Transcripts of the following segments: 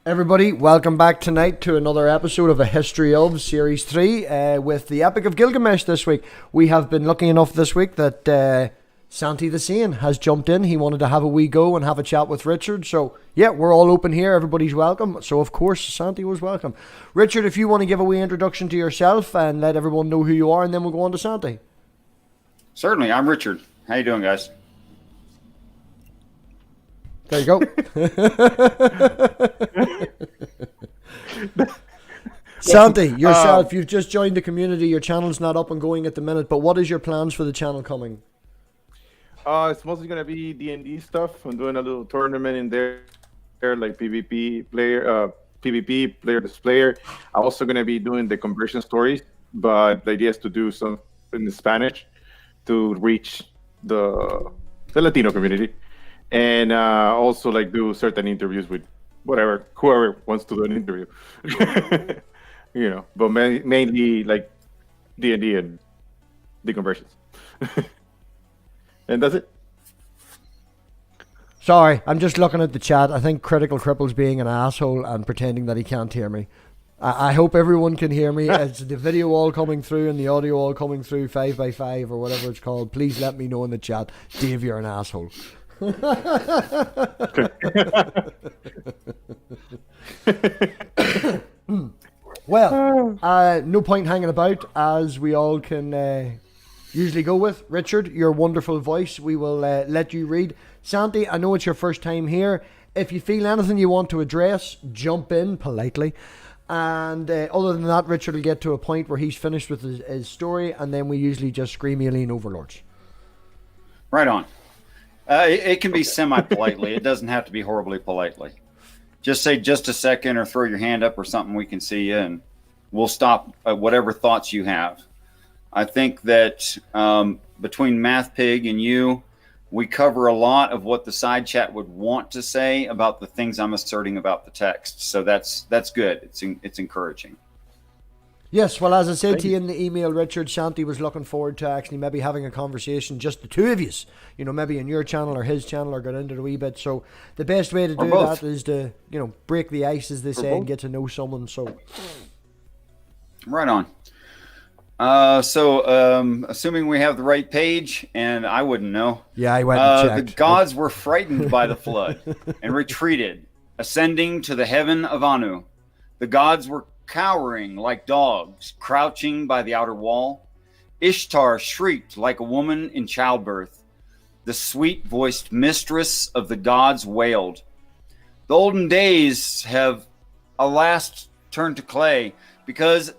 Everybody, welcome back tonight to another episode of A History Of Series 3 with the Epic of Gilgamesh this week. We have been lucky enough this week that Santi the Sane has jumped in. He wanted to have a wee go and have a chat with Richard. So, yeah, we're all open here. Everybody's welcome. So, of course, Santi was welcome. Richard, if you want to give a wee introduction to yourself and let everyone know who you are, and then we'll go on to Santi. Certainly. I'm Richard. How you doing, guys? There you go. Santi, yourself, you've just joined the community. Your channel's not up and going at the minute, but what is your plans for the channel coming? It's mostly gonna be D&D stuff. I'm doing a little tournament in there, like PvP player versus player. I'm also gonna be doing the conversion stories, but the idea is to do some in Spanish to reach the Latino community. And also like do certain interviews with whoever wants to do an interview, but mainly like D&D and the conversions. And that's it. Sorry, I'm just looking at the chat. I think Critical Cripple's being an asshole and pretending that he can't hear me. I hope everyone can hear me. It's the video all coming through and the audio all coming through 5x5 or whatever it's called. Please let me know in the chat. Dave, you're an asshole. Well, no point hanging about, as we all can usually go with. Richard, your wonderful voice, we will let you read. Santi, I know it's your first time here. If you feel anything you want to address, jump in politely. And other than that, Richard will get to a point where he's finished with his story, and then we usually just scream alien overlords. Right on. It can be semi-politely. It doesn't have to be horribly politely. Just say just a second or throw your hand up or something, we can see you, and we'll stop whatever thoughts you have. I think that between MathPig and you, we cover a lot of what the side chat would want to say about the things I'm asserting about the text. So that's good. It's encouraging. Yes, well, as I said to you in the email, Richard, Santi was looking forward to actually maybe having a conversation, just the two of you, maybe in your channel or his channel, or get into it a wee bit. So the best way to do that is to, break the ice, as they say, and get to know someone. So, right on. Assuming we have the right page, and I wouldn't know. Yeah, I went and checked. The gods were frightened by the flood and retreated, ascending to the heaven of Anu. The gods were cowering like dogs, crouching by the outer wall. Ishtar shrieked like a woman in childbirth. The sweet-voiced mistress of the gods wailed. The olden days have alas turned to clay because...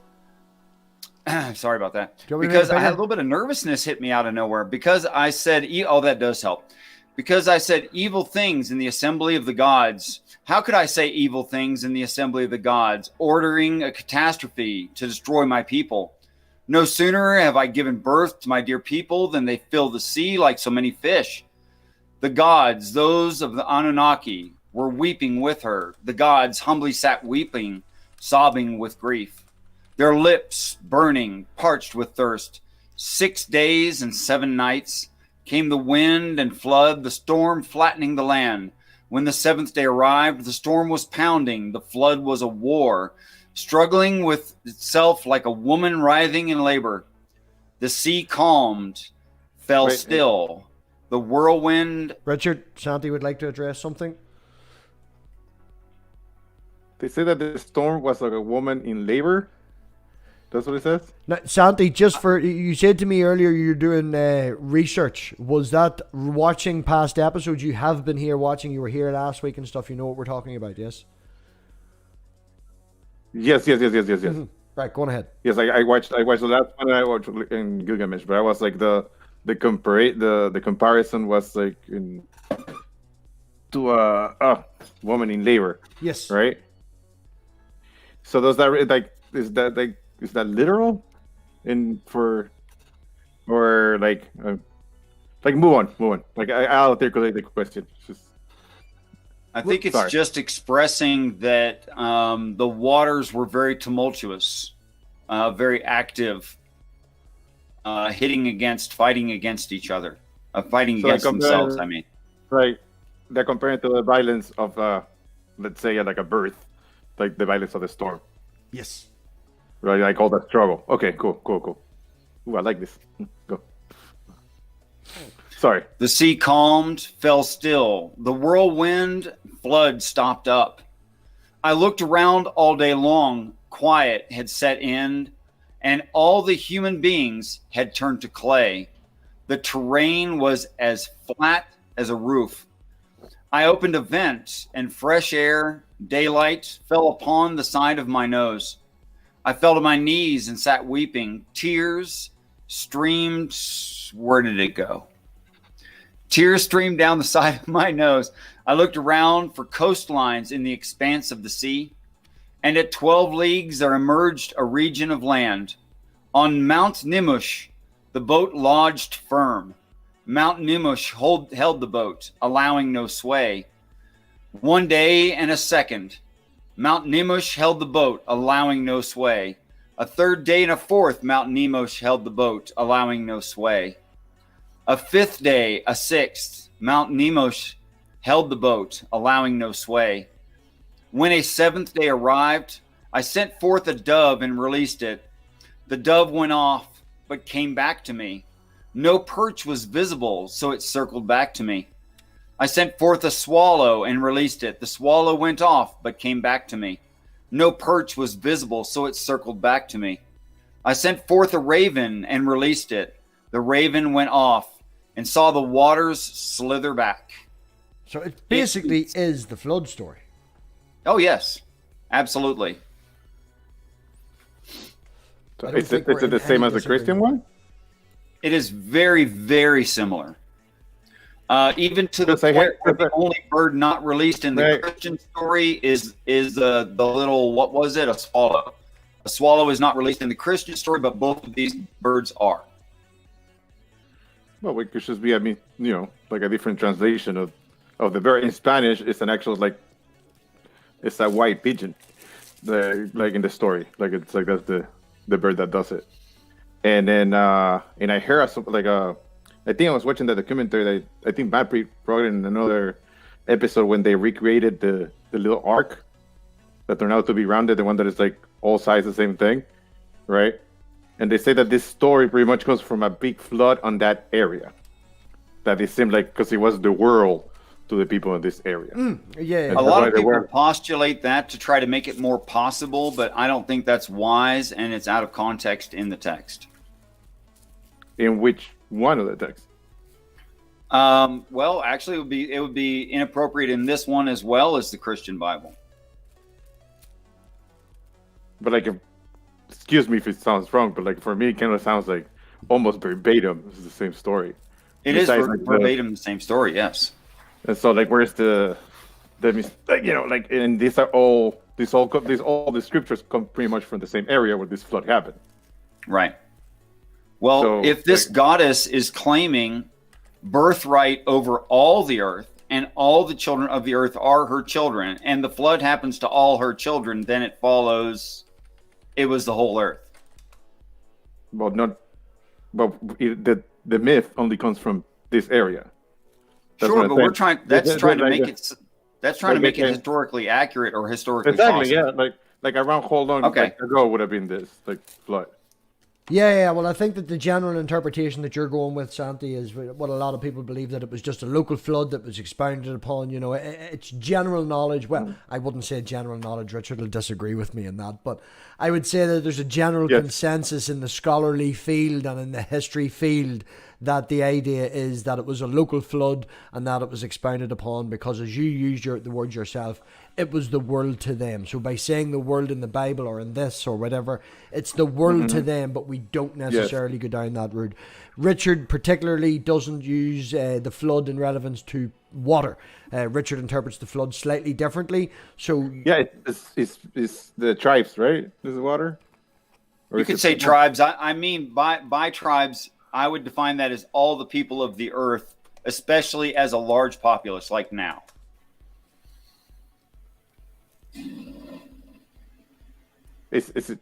sorry about that. Because I had a little bit of nervousness hit me out of nowhere. Because I said... that does help. Because I said evil things in the assembly of the gods. How could I say evil things in the assembly of the gods, ordering a catastrophe to destroy my people? No sooner have I given birth to my dear people than they fill the sea like so many fish. The gods, those of the Anunnaki, were weeping with her. The gods humbly sat weeping, sobbing with grief. Their lips burning, parched with thirst. 6 days and 7 nights came the wind and flood, the storm flattening the land. When the 7th day arrived, the storm was pounding. The flood was a war, struggling with itself like a woman writhing in labor. The sea calmed, fell still. The whirlwind... Richard, Santi would like to address something. They say that the storm was like a woman in labor. That's what it says? Now, Santi, you said to me earlier you're doing research. Was that watching past episodes? You have been here watching. You were here last week and stuff. You know what we're talking about, yes? Yes. Mm-hmm. Right, go on ahead. Yes, I watched the last one. I watched in Gilgamesh, but I was like the comparison was like to a woman in labor. Yes. Right. So does that is that literal? Move on. Like I'll articulate the question. I think it's just expressing that the waters were very tumultuous, very active, fighting against each other, fighting against themselves. I mean, right? They're comparing to the violence of, let's say, like a birth, like the violence of the storm, Yes. right? Like all that struggle. Okay, cool. Ooh, I like this. Go. Sorry. The sea calmed, fell still. The whirlwind flood stopped up. I looked around all day long. Quiet had set in, and all the human beings had turned to clay. The terrain was as flat as a roof. I opened a vent, and fresh air, daylight, fell upon the side of my nose. I fell to my knees and sat weeping. Tears streamed. Where did it go? Tears streamed down the side of my nose. I looked around for coastlines in the expanse of the sea, and at 12 leagues there emerged a region of land. On Mount Nimush, the boat lodged firm. Mount Nimush held the boat, allowing no sway. 1 day and a second, Mount Nimush held the boat, allowing no sway. A third day and a fourth, Mount Nimush held the boat, allowing no sway. A fifth day, a sixth, Mount Nimush held the boat, allowing no sway. When a seventh day arrived, I sent forth a dove and released it. The dove went off, but came back to me. No perch was visible, so it circled back to me. I sent forth a swallow and released it. The swallow went off, but came back to me. No perch was visible, so it circled back to me. I sent forth a raven and released it. The raven went off and saw the waters slither back. So it basically is the flood story. Oh, yes. Absolutely. So is it the same as the Christian one? It is very, very similar. Even to the point where the only bird not released in the Christian story is the little, what was it? A swallow. A swallow is not released in the Christian story, but both of these birds are. Well, it could just be, I mean, you know, like a different translation of the bird. In Spanish, it's an actual, like, it's a white pigeon, like in the story. Like, it's like that's the bird that does it. And then, and I heard like I think I was watching the documentary that I think MathPig brought in another episode when they recreated the little ark that turned out to be rounded, the one that is like all sides the same thing, right? And they say that this story pretty much comes from a big flood on that area. That it seemed like because it was the world to the people in this area. Yeah. A lot of people postulate that to try to make it more possible, but I don't think that's wise, and it's out of context in the text. In which one of the texts? Well, actually, it would be inappropriate in this one as well as the Christian Bible. But like, excuse me if it sounds wrong, but like for me, it kind of sounds like almost verbatim. This is the same story. It is verbatim the same story, yes. And so, like, where's the like, you know, like, and these are all the scriptures come pretty much from the same area where this flood happened. Right. Well, so, if this goddess is claiming birthright over all the earth, and all the children of the earth are her children, and the flood happens to all her children, then it follows it was the whole earth. Well, the myth only comes from this area. That's sure, but we're trying. That's trying to make it. That's trying to make it historically accurate or historically exactly. possible. Yeah, like around how long ago would have been this like flood? Yeah. Well, I think that the general interpretation that you're going with, Santi, is what a lot of people believe, that it was just a local flood that was expounded upon. You know, it's general knowledge. Well, I wouldn't say general knowledge. Richard will disagree with me in that, but I would say that there's a general consensus in the scholarly field and in the history field that the idea is that it was a local flood and that it was expounded upon because, as you used the word yourself, it was the world to them. So by saying the world in the Bible or in this or whatever, it's the world to them, but we don't necessarily go down that route. Richard particularly doesn't use the flood in relevance to water. Richard interprets the flood slightly differently. So yeah, it's the tribes, right? This is water? Or you could say tribes. I mean, by tribes, I would define that as all the people of the earth, especially as a large populace like now. Is it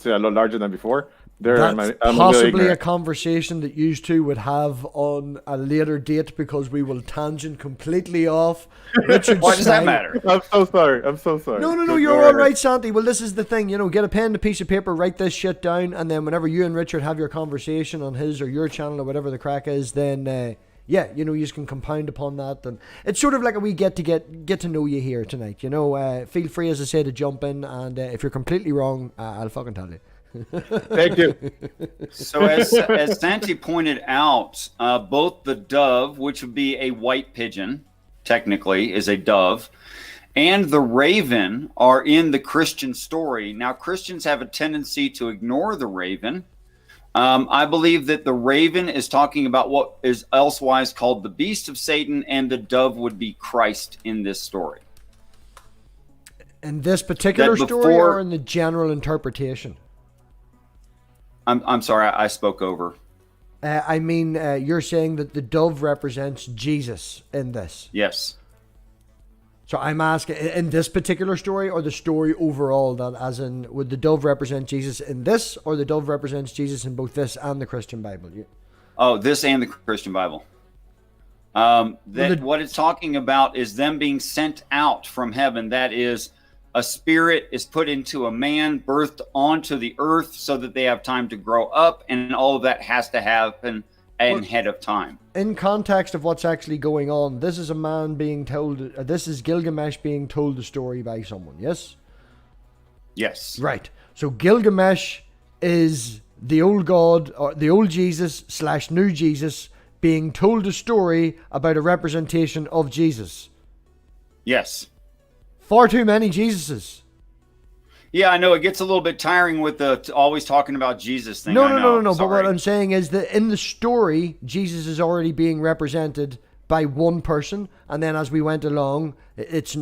a lot larger than before? That's possibly a conversation that you two would have on a later date, because we will tangent completely off. Richard, why does that matter? I'm so sorry. No, you're all right, Santi. Well, this is the thing, get a pen and a piece of paper, write this shit down, and then whenever you and Richard have your conversation on his or your channel or whatever the crack is, then you can compound upon that. And it's sort of like a wee get to know you here tonight. Feel free, as I say, to jump in, and if you're completely wrong, I'll fucking tell you. Thank you. So as Santi pointed out, both the dove, which would be a white pigeon, technically is a dove, and the raven are in the Christian story. Now, Christians have a tendency to ignore the raven. I believe that the raven is talking about what is elsewise called the beast of Satan, and the dove would be Christ in this story. In this particular story, or in the general interpretation? I'm sorry, I spoke over. You're saying that the dove represents Jesus in this. Yes. So I'm asking, in this particular story, or the story overall, that as in, would the dove represent Jesus in this, or the dove represents Jesus in both this and the Christian Bible? Oh, this and the Christian Bible. What it's talking about is them being sent out from heaven. That is, a spirit is put into a man, birthed onto the earth, so that they have time to grow up, and all of that has to happen ahead of time. In context of what's actually going on, this is a man being told, this is Gilgamesh being told the story by someone, yes? Yes. Right. So Gilgamesh is the old god, or the old Jesus / new Jesus, being told a story about a representation of Jesus. Yes. Far too many Jesuses. Yeah, I know it gets a little bit tiring with the always talking about Jesus thing. No. But what I'm saying is that in the story, Jesus is already being represented by one person, and then as we went along, it's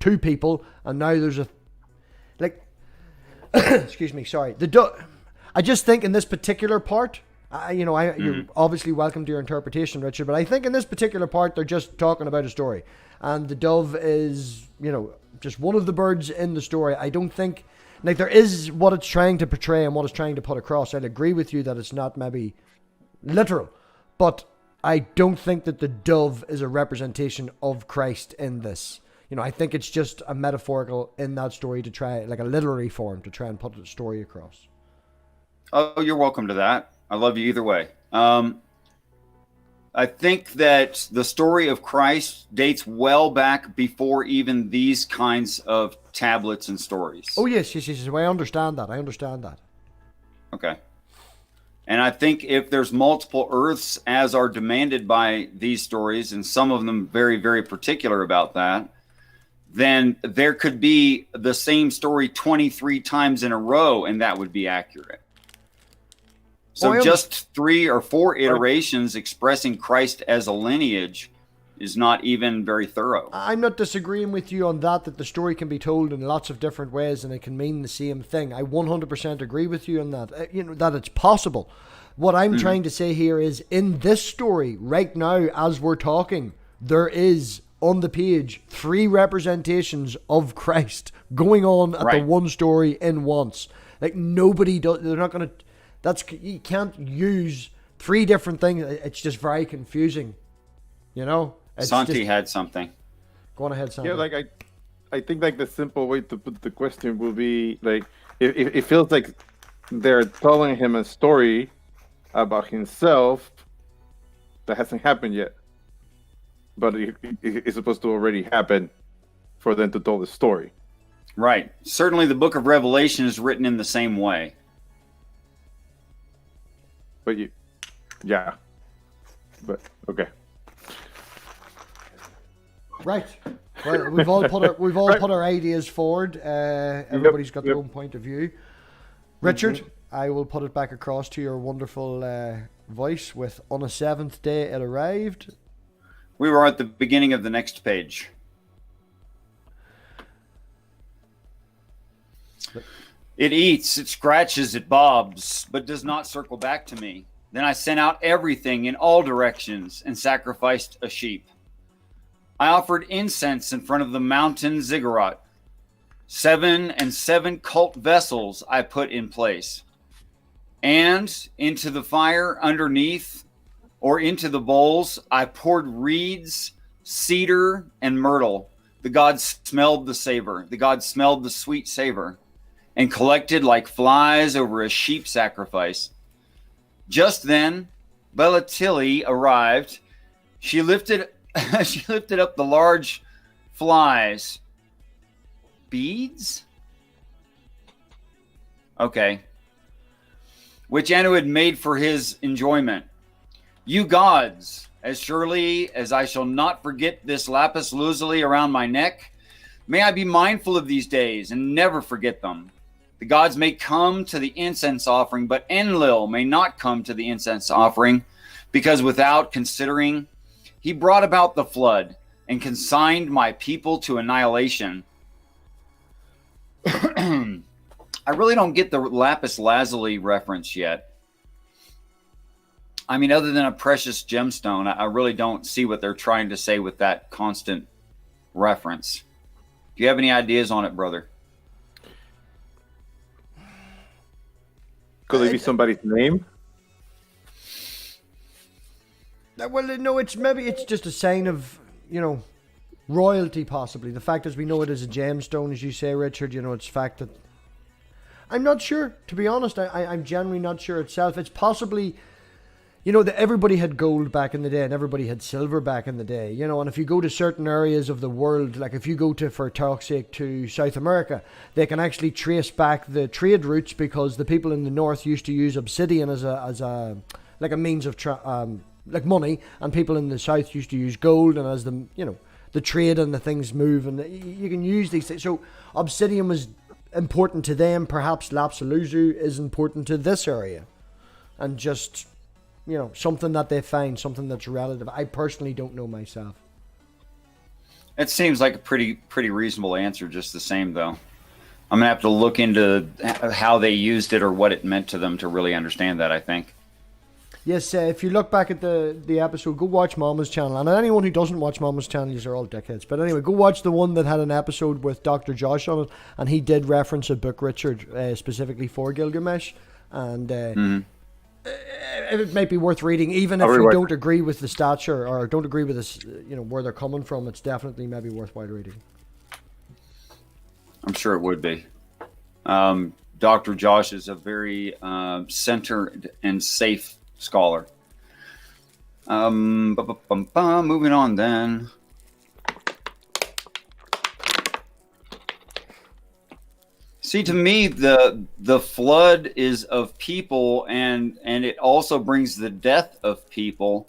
two people, and now there's excuse me, sorry. I just think in this particular part, you're obviously welcome to your interpretation, Richard, but I think in this particular part, they're just talking about a story. And the dove is, just one of the birds in the story. I don't think, there is what it's trying to portray and what it's trying to put across. I'd agree with you that it's not maybe literal, but I don't think that the dove is a representation of Christ in this. I think it's just a metaphorical in that story to try, like a literary form, to try and put the story across. Oh, you're welcome to that. I love you either way. I think that the story of Christ dates well back before even these kinds of tablets and stories. Oh, yes. I understand that. Okay. And I think if there's multiple Earths as are demanded by these stories, and some of them very, very particular about that, then there could be the same story 23 times in a row, and that would be accurate. So just 3 or 4 iterations expressing Christ as a lineage is not even very thorough. I'm not disagreeing with you on that the story can be told in lots of different ways and it can mean the same thing. I 100% agree with you on that. That it's possible. What I'm trying to say here is, in this story, right now, as we're talking, there is, on the page, 3 representations of Christ going on at the one story in once. Nobody does, they're not going to... you can't use 3 different things. It's just very confusing. Santi had something. Go on ahead, Santi. Yeah, I think the simple way to put the question will be it feels like they're telling him a story about himself that hasn't happened yet, but it's supposed to already happen for them to tell the story. Right. Certainly, the Book of Revelation is written in the same way. But okay. Right. Well, we've all put our ideas forward. Everybody's got their own point of view. Richard, I will put it back across to your wonderful voice with "On a 7th day it arrived." We were at the beginning of the next page. It eats, it scratches, it bobs, but does not circle back to me. Then I sent out everything in all directions and sacrificed a sheep. I offered incense in front of the mountain ziggurat. 7 and 7 cult vessels I put in place. And into the fire underneath, or into the bowls, I poured reeds, cedar, and myrtle. The gods smelled the savor. The gods smelled the sweet savor, and collected like flies over a sheep sacrifice. Just then, Belatili arrived. She lifted up the large flies. Beads? Okay. Which Anu had made for his enjoyment. You gods, as surely as I shall not forget this lapis lazuli around my neck, may I be mindful of these days and never forget them. The gods may come to the incense offering, but Enlil may not come to the incense offering, because without considering, he brought about the flood and consigned my people to annihilation. I really don't get the lapis lazuli reference yet. I mean, other than a precious gemstone, I really don't see what they're trying to say with that constant reference. Do you have any ideas on it, brother? Could it be somebody's name? Well, no, it's just a sign of, royalty, possibly. The fact is, we know it is a gemstone, as you say, Richard. It's fact that I'm not sure, to be honest. I'm genuinely not sure itself. It's possibly, that everybody had gold back in the day and everybody had silver back in the day, and if you go to certain areas of the world, like if you go to, for talk's sake, to South America, they can actually trace back the trade routes, because the people in the north used to use obsidian as a means of like money, and people in the south used to use gold, and as the trade and the things move, and you can use these things. So obsidian was important to them. Perhaps Lapsaluzzu is important to this area, and just something that they find, something that's relative. I personally don't know myself. It seems like a pretty reasonable answer, just the same, though. I'm gonna have to look into how they used it or what it meant to them to really understand that, I think. Yes, if you look back at the episode, go watch Mama's channel. And anyone who doesn't watch Mama's channel, these are all dickheads. But anyway, go watch the one that had an episode with Dr. Josh on it. And he did reference a book, Richard, specifically for Gilgamesh. And it might be worth reading, even if you don't agree with the stature or don't agree with this, where they're coming from. It's definitely maybe worthwhile reading. I'm sure it would be. Dr. Josh is a very centered and safe scholar. Moving on then. See, to me, the flood is of people, and it also brings the death of people.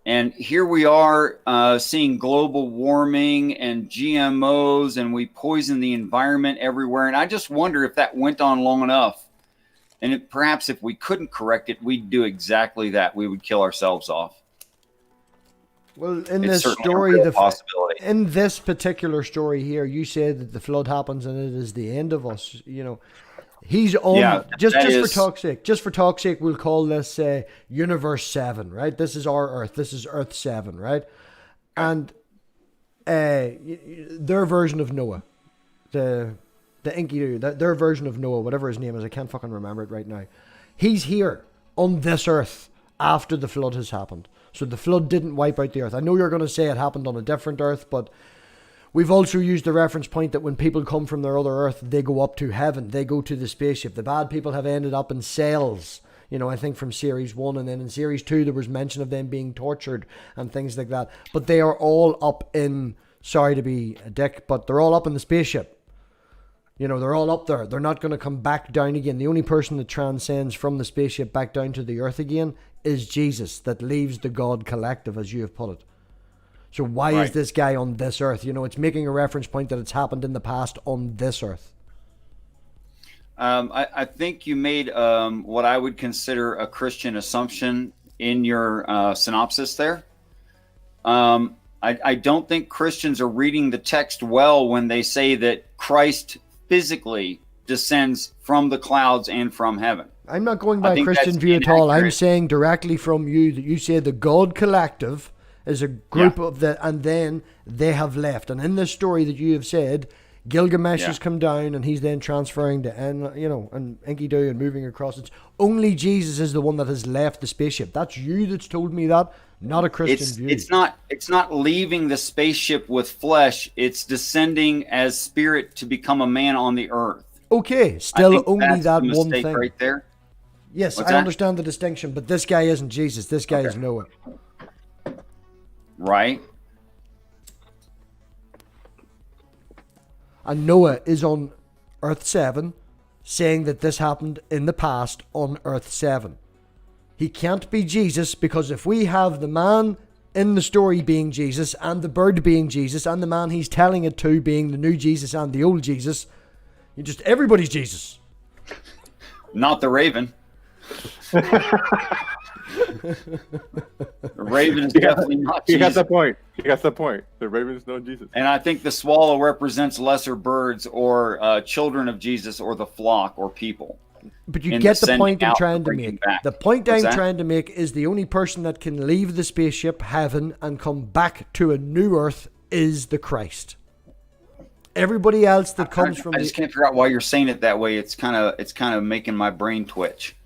And here we are seeing global warming and GMOs, and we poison the environment everywhere. And I just wonder if that went on long enough. And perhaps if we couldn't correct it, we'd do exactly that. We would kill ourselves off. Well, in this story, in this particular story here, you said that the flood happens and it is the end of us. He's on. Just for talk's sake, we'll call this Universe 7, right? This is our Earth. This is Earth 7, right? And their version of Noah, the Enkidu, their version of Noah, whatever his name is, I can't fucking remember it right now. He's here on this Earth after the flood has happened. So the flood didn't wipe out the Earth. I know you're going to say it happened on a different Earth, but we've also used the reference point that when people come from their other Earth, they go up to heaven. They go to the spaceship. The bad people have ended up in cells, I think from Series 1. And then in Series 2, there was mention of them being tortured and things like that. But they are all up in, sorry to be a dick, but they're all up in the spaceship. They're all up there. They're not going to come back down again. The only person that transcends from the spaceship back down to the Earth again is Jesus, that leaves the God collective, as you have put it. So why is this guy on this Earth? It's making a reference point that it's happened in the past on this Earth. I think you made what I would consider a Christian assumption in your synopsis there. I don't think Christians are reading the text well when they say that Christ physically descends from the clouds and from heaven. I'm not going by Christian view at all. I'm saying directly from you that you say the God collective is a group of and then they have left. And in this story that you have said, Gilgamesh Yeah. has come down and he's then transferring to, and Enkidu and moving across. It's only Jesus is the one that has left the spaceship. That's you that's told me that, not a Christian view. It's not leaving the spaceship with flesh. It's descending as spirit to become a man on the earth. Okay, I still think only that's that the one mistake thing. right there. Yes, What's I that? understand the distinction, but this guy isn't Jesus. This guy is Noah. Right? And Noah is on Earth 7, saying that this happened in the past on Earth 7. He can't be Jesus, because if we have the man in the story being Jesus, and the bird being Jesus, and the man he's telling it to being the new Jesus and the old Jesus, everybody's Jesus. Not the raven. The raven is definitely not He got Jesus. the point. He got the point. The raven is no Jesus. And I think the swallow represents lesser birds or children of Jesus or the flock or people. But you in get the the point sending I'm out trying and to bringing make. back. The point What's I'm that? trying to make is the only person that can leave the spaceship, heaven, and come back to a new Earth is the Christ. Everybody else that comes from I just can't figure out why you're saying it that way. It's kind of making my brain twitch.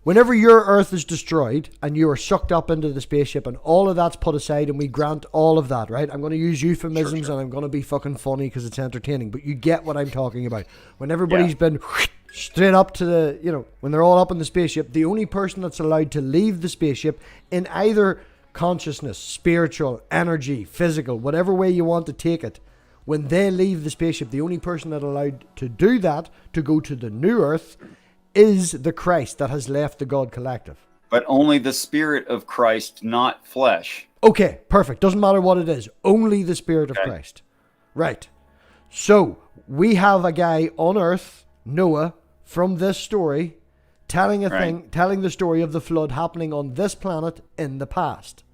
Whenever your Earth is destroyed and you are sucked up into the spaceship and all of that's put aside and we grant all of that, right? I'm going to use euphemisms and I'm going to be fucking funny because it's entertaining, but you get what I'm talking about. When everybody's been straight up to the, when they're all up in the spaceship, the only person that's allowed to leave the spaceship in either consciousness, spiritual, energy, physical, whatever way you want to take it, when they leave the spaceship, the only person that allowed to do that, to go to the new Earth, is the Christ that has left the God Collective. But only the spirit of Christ, not flesh. Okay, perfect. Doesn't matter what it is. Only the Spirit of Christ. Right. So, we have a guy on Earth, Noah, from this story, telling the story of the flood happening on this planet in the past.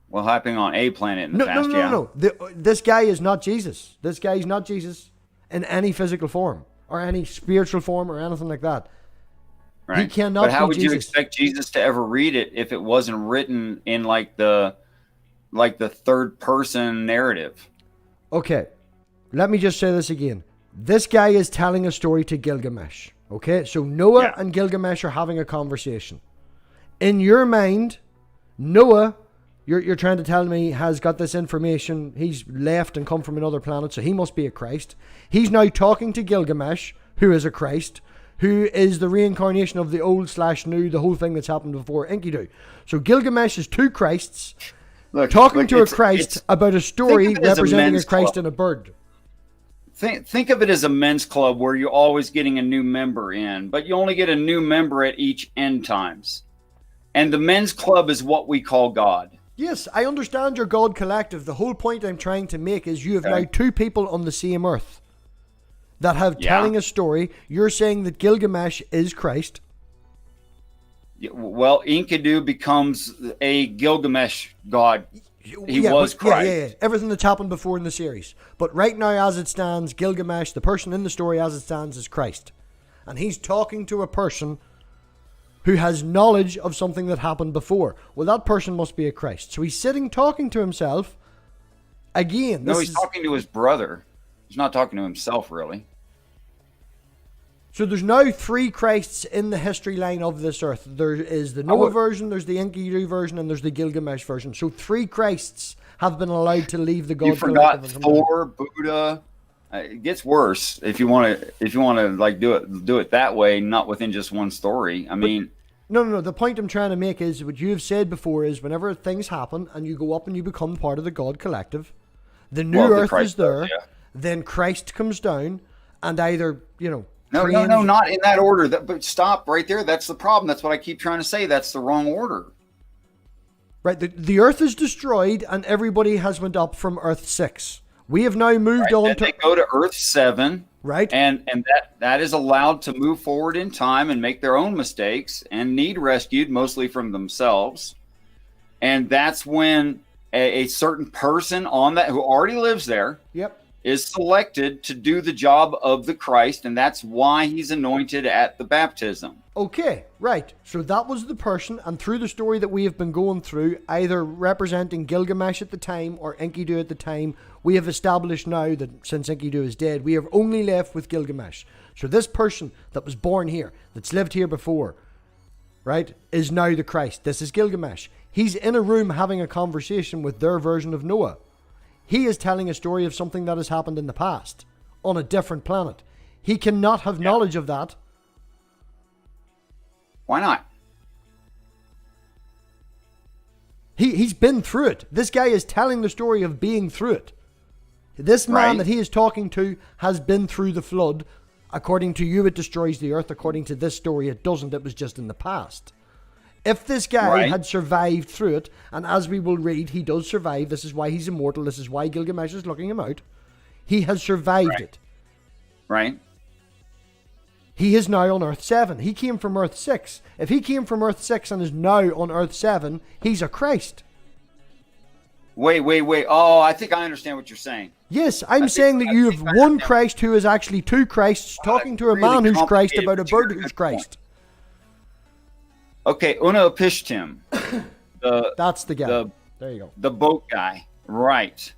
Well, happening on a planet in the past, yeah. No. This guy is not Jesus. This guy is not Jesus in any physical form or any spiritual form or anything like that. Right. He cannot But how be would Jesus. you expect Jesus to ever read it if it wasn't written in like the third person narrative? Okay, let me just say this again. This guy is telling a story to Gilgamesh. Okay, so Noah and Gilgamesh are having a conversation. In your mind, Noah, you're trying to tell me, has got this information. He's left and come from another planet, so he must be a Christ. He's now talking to Gilgamesh, who is a Christ, who is the reincarnation of the old/new, the whole thing that's happened before Enkidu. So Gilgamesh is two Christs talking to a Christ about a story representing a Christ and a bird. Think of it as a men's club where you're always getting a new member in, but you only get a new member at each end times. And the men's club is what we call God. Yes, I understand your God Collective. The whole point I'm trying to make is you have now two people on the same Earth that have telling a story. You're saying that Gilgamesh is Christ. Well, Enkidu becomes a Gilgamesh god. He was Christ. Yeah. Everything that's happened before in the series. But right now, as it stands, Gilgamesh, the person in the story as it stands, is Christ. And he's talking to a person who has knowledge of something that happened before. Well, that person must be a Christ. So he's sitting talking to himself. Again, No, he's talking to his brother. He's not talking to himself, really. So there's now three Christs in the history line of this Earth. There is the Noah version, there's the Enkidu version, and there's the Gilgamesh version. So three Christs have been allowed to leave the God. You forgot Thor, Buddha. It gets worse if you want to like do it that way, not within just one story. I mean, no. The point I'm trying to make is what you have said before is whenever things happen and you go up and you become part of the God Collective, the new Earth is there. Then Christ comes down and either No, not in that order. But stop right there. That's the problem. That's what I keep trying to say. That's the wrong order. Right. The Earth is destroyed and everybody has went up from Earth 6. We have now moved on to... They go to Earth 7. Right. And that is allowed to move forward in time and make their own mistakes and need rescued, mostly from themselves. And that's when a certain person on that who already lives there... Yep. is selected to do the job of the Christ, and that's why he's anointed at the baptism. Okay, right. So that was the person, and through the story that we have been going through, either representing Gilgamesh at the time or Enkidu at the time, we have established now that since Enkidu is dead, we are only left with Gilgamesh. So this person that was born here, that's lived here before, right, is now the Christ. This is Gilgamesh. He's in a room having a conversation with their version of Noah. He is telling a story of something that has happened in the past on a different planet. He cannot have knowledge of that. Why not? He's been through it. This guy is telling the story of being through it. This man that he is talking to has been through the flood. According to you, it destroys the earth. According to this story, it doesn't. It was just in the past. If this guy had survived through it, and as we will read, he does survive. This is why he's immortal. This is why Gilgamesh is looking him out. He has survived it. Right. He is now on Earth 7. He came from Earth 6. If he came from Earth 6 and is now on Earth 7, he's a Christ. Wait. Oh, I think I understand what you're saying. Yes, I'm saying that you have one Christ who is actually two Christs talking to a man who's Christ about a bird who's Christ. Okay, Una Pishtim. That's the guy. There you go. The boat guy. Right.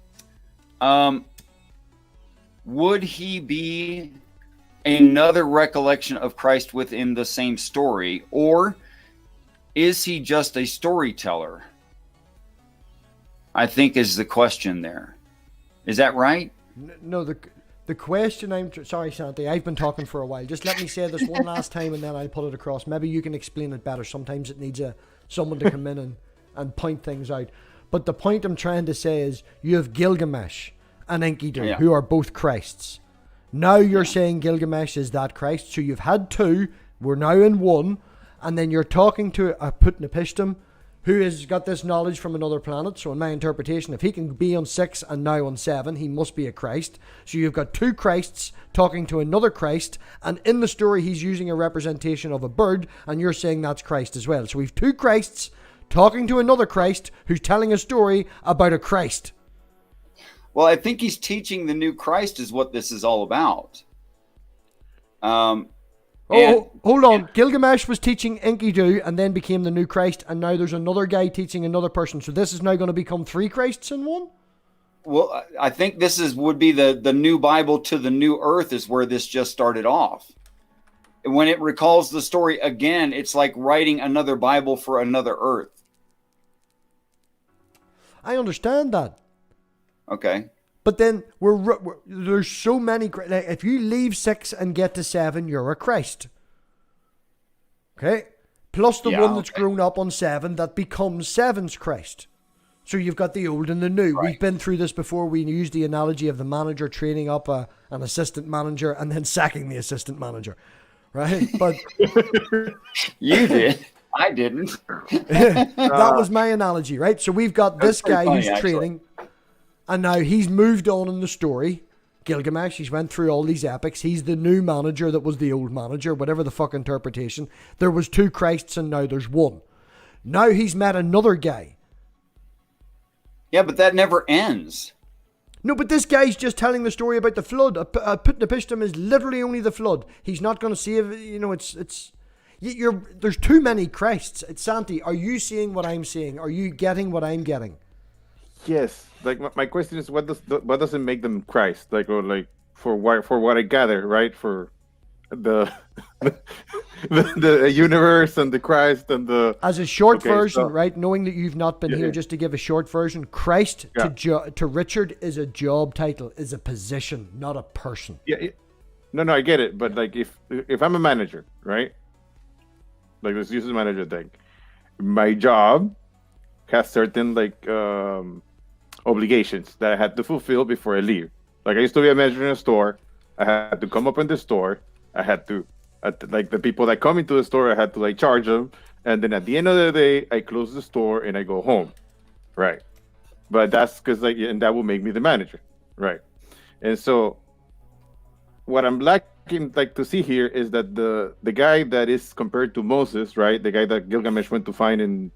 Would he be another recollection of Christ within the same story, or is he just a storyteller? I think is the question there. Is that right? No, the question sorry, Santi, I've been talking for a while. Just let me say this one last time and then I'll put it across. Maybe you can explain it better. Sometimes it needs someone to come in and point things out. But the point I'm trying to say is you have Gilgamesh and Enkidu, who are both Christs. Now you're saying Gilgamesh is that Christ. So you've had two, we're now in one, and then you're talking to a Putnapishtim, who has got this knowledge from another planet. So in my interpretation, if he can be on 6 and now on 7, he must be a Christ. So you've got two Christs talking to another Christ, and in the story he's using a representation of a bird, and you're saying that's Christ as well. So we've two Christs talking to another Christ who's telling a story about a Christ. Well, I think he's teaching the new Christ is what this is all about. Hold on. Gilgamesh was teaching Enkidu and then became the new Christ, and now there's another guy teaching another person. So this is now going to become three Christs in one? Well, I think this would be the new Bible to the new earth is where this just started off. And when it recalls the story again, it's like writing another Bible for another earth. I understand that. Okay. But then there's so many. Like, if you leave 6 and get to 7, you're a Christ. Okay? Plus the one that's grown up on 7 that becomes 7's Christ. So you've got the old and the new. Right. We've been through this before. We used the analogy of the manager training up an assistant manager and then sacking the assistant manager. Right? But you did. I didn't. That was my analogy, right? So we've got this guy who's training. And now he's moved on in the story. Gilgamesh, he's went through all these epics. He's the new manager that was the old manager, whatever the fuck interpretation. There was two Christs and now there's one. Now he's met another guy. Yeah, but that never ends. No, but this guy's just telling the story about the flood. Putnapishtim is literally only the flood. He's not going to save, there's too many Christs. Santi, are you seeing what I'm seeing? Are you getting what I'm getting? Yes. Like my question is, what does it make them Christ? Like, or like for what I gather, right? For the the universe and the Christ and the as a short version, right? Knowing that you've not been here, just to give a short version, Christ to Richard is a job title, is a position, not a person. Yeah. No, I get it. But like, if I'm a manager, right? Like, let's use the manager thing. My job has certain obligations that I had to fulfill before I leave. Like, I used to be a manager in a store. I had to come up in the store. I had to, the people that come into the store, I had to charge them. And then at the end of the day, I close the store and I go home. Right. But that's because and that will make me the manager. Right. And so what I'm lacking to see here is that the guy that is compared to Moses, right? The guy that Gilgamesh went to find in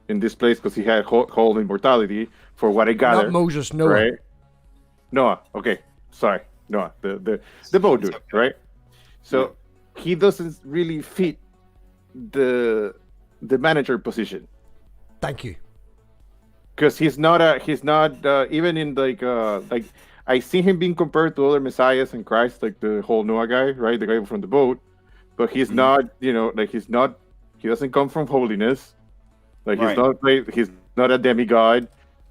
this place because he had whole immortality, for what I gather. Not Moses, Noah. Right? Noah, okay. sorry, Noah, the boat dude, right? So he doesn't really fit the manager position. Thank you. Because he's not even in like I see him being compared to other messiahs and Christ, like the whole Noah guy, right? The guy from the boat, but he's not, like he doesn't come from holiness, like he's not a demigod.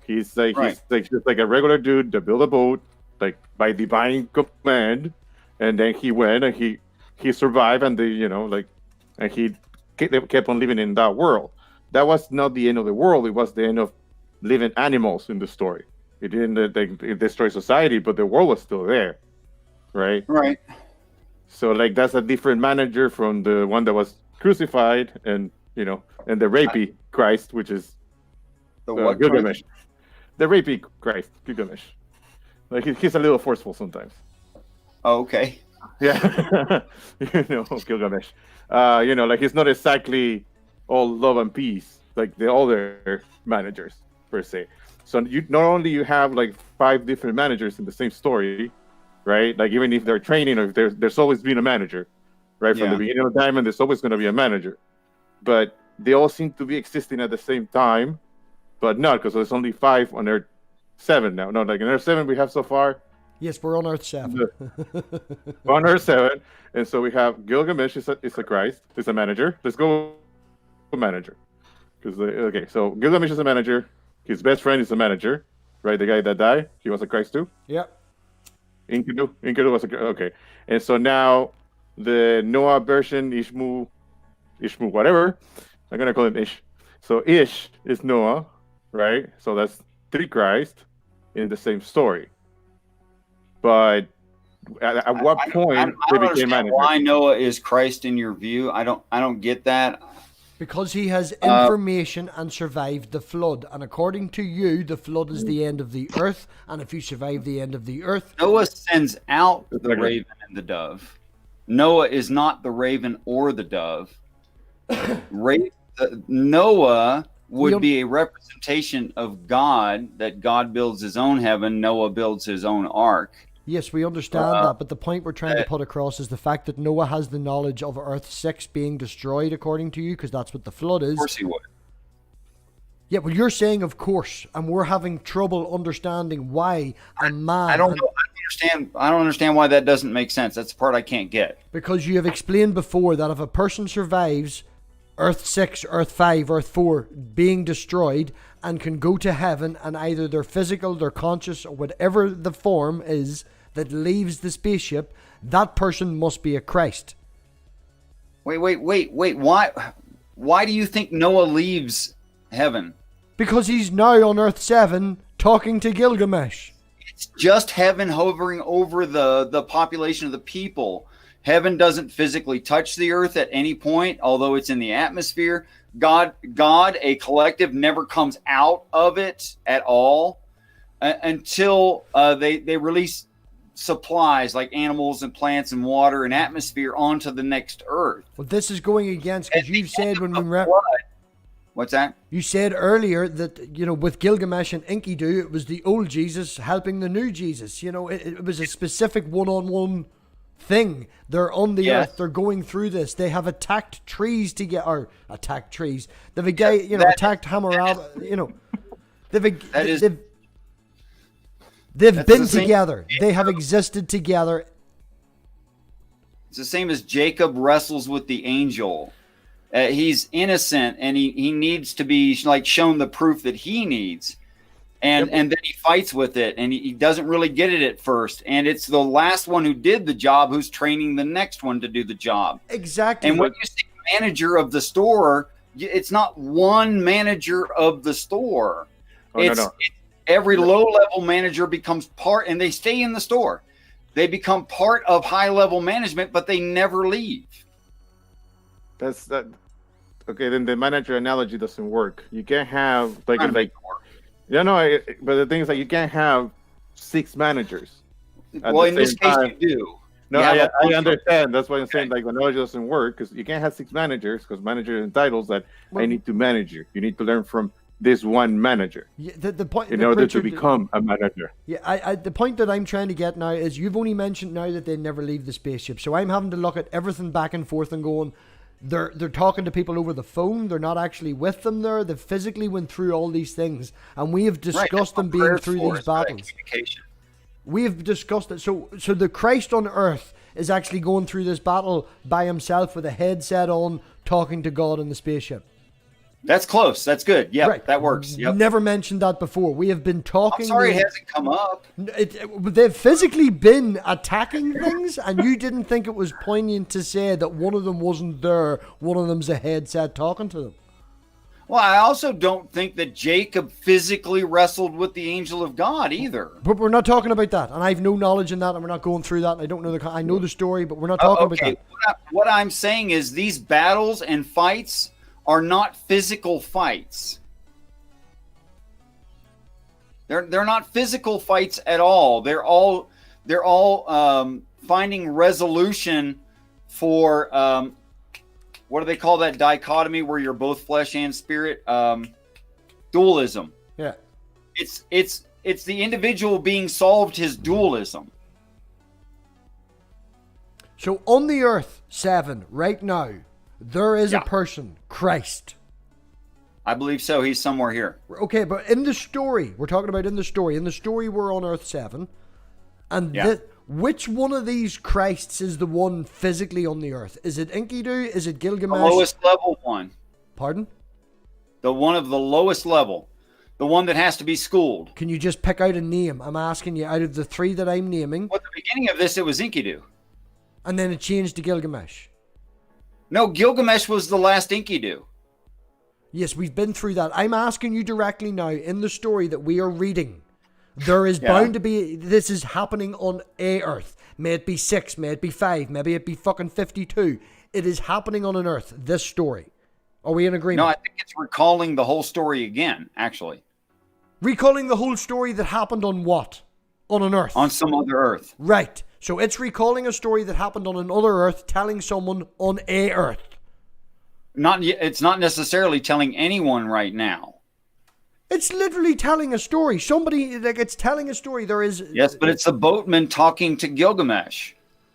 He's like he's just like a regular dude that built a boat like by divine command, and then he went and he survived, and and he kept on living in that world. That was not the end of the world. It was the end of living animals in the story. It didn't destroy society, but the world was still there, right? Right. So like that's a different manager from the one that was crucified, and and the rapey Christ, which is the what Gilgamesh. The rapey Christ, Gilgamesh. Like he's a little forceful sometimes. Oh, okay. Yeah, Gilgamesh. Like he's not exactly all love and peace like the other managers per se. So you not only you have like 5 different managers in the same story, right? Like even if they're training, or if there's always been a manager, right? From the beginning of Diamond, there's always going to be a manager, but they all seem to be existing at the same time, but not because there's only 5 on Earth 7 now. No, like in Earth 7 we have so far. Yes, we're on Earth 7. We're on Earth 7, and so we have Gilgamesh is a Christ, is a manager. Let's go with manager, because so Gilgamesh is a manager. His best friend is a manager, right? The guy that died, he was a Christ too. Yep. Enkidu was okay, and so now the Noah version, Ishmu, whatever. I'm gonna call him Ish. So Ish is Noah, right? So that's 3 Christ in the same story. But at what point they became manager? Why Noah is Christ in your view? I don't get that. Because he has information and survived the flood. And according to you, the flood is the end of the earth. And if you survive the end of the earth... Noah sends out the raven and the dove. Noah is not the raven or the dove. Noah would be a representation of God, that God builds his own heaven, Noah builds his own ark. Yes, we understand that, but the point we're trying to put across is the fact that Noah has the knowledge of Earth 6 being destroyed, according to you, because that's what the flood is. Of course he would. Yeah, well, you're saying of course, and we're having trouble understanding why a man... I don't understand why that doesn't make sense. That's the part I can't get. Because you have explained before that if a person survives Earth 6, Earth 5, Earth 4 being destroyed and can go to heaven, and either their physical, their conscious, or whatever the form is that leaves the spaceship, that person must be a Christ. Wait. Why do you think Noah leaves heaven? Because he's now on Earth 7 talking to Gilgamesh. It's just heaven hovering over the population of the people. Heaven doesn't physically touch the earth at any point, although it's in the atmosphere. God, a collective, never comes out of it at all until they release supplies like animals and plants and water and atmosphere onto the next earth. Well, this is going against, because you said when we what's that? You said earlier that, with Gilgamesh and Enkidu, it was the old Jesus helping the new Jesus. It was a specific one-on-one thing. They're on the earth. They're going through this. They have attacked trees to get, or attacked trees. They've attacked Hammurabi. They've been together. They have existed together. It's the same as Jacob wrestles with the angel. He's innocent, and he needs to be shown the proof that he needs. And then he fights with it, and he doesn't really get it at first. And it's the last one who did the job who's training the next one to do the job. Exactly. And when you say manager of the store, it's not one manager of the store. Every low-level manager becomes part, and they stay in the store. They become part of high-level management, but they never leave. That's that. Okay, then the manager analogy doesn't work. You can't have but the thing is you can't have 6 managers. Well, in this case, you do. No, I understand. That's why I'm saying the analogy doesn't work, because you can't have 6 managers, because managers and titles that I need to manage you. You need to learn from this one manager The point in order Richard, to become a manager. Yeah, the point that I'm trying to get now is you've only mentioned now that they never leave the spaceship. So I'm having to look at everything back and forth and going, they're talking to people over the phone. They're not actually with them there. They physically went through all these things. And we have discussed them being through these battles. We have discussed it. So the Christ on earth is actually going through this battle by himself with a headset on, talking to God in the spaceship. That's close. That's good. Yeah, right. That works. Yep. Never mentioned that before. We have been talking. I'm sorry, it hasn't come up. They've physically been attacking things, and you didn't think it was poignant to say that one of them wasn't there. One of them's a headset talking to them. Well, I also don't think that Jacob physically wrestled with the angel of God either. But we're not talking about that, and I have no knowledge in that, and we're not going through that. And I don't know I know the story, but we're not talking about that. What I'm saying is these battles and fights are not physical fights. They're not physical fights at all. They're all finding resolution for what do they call that dichotomy where you're both flesh and spirit? Dualism. Yeah. It's the individual being solved his dualism. So on the Earth 7 right now, there is a person, Christ. I believe so. He's somewhere here. Okay, but in the story, we're talking about in the story we're on Earth 7. And which one of these Christs is the one physically on the Earth? Is it Enkidu? Is it Gilgamesh? The lowest level one. Pardon? The one of the lowest level. The one that has to be schooled. Can you just pick out a name? I'm asking you, out of the three that I'm naming. Well, at the beginning of this, it was Enkidu. And then it changed to Gilgamesh. No, Gilgamesh was the last Enkidu. Yes, we've been through that. I'm asking you directly now, in the story that we are reading, there is bound to be, this is happening on a Earth. May it be 6, may it be 5, maybe it be fucking 52. It is happening on an Earth, this story. Are we in agreement? No, I think it's recalling the whole story again, actually. Recalling the whole story that happened on what? On an Earth. On some other Earth. Right. So it's recalling a story that happened on another Earth, telling someone on a Earth. It's not necessarily telling anyone right now. It's literally telling a story. It's telling a story. There is... Yes, but it's a boatman talking to Gilgamesh.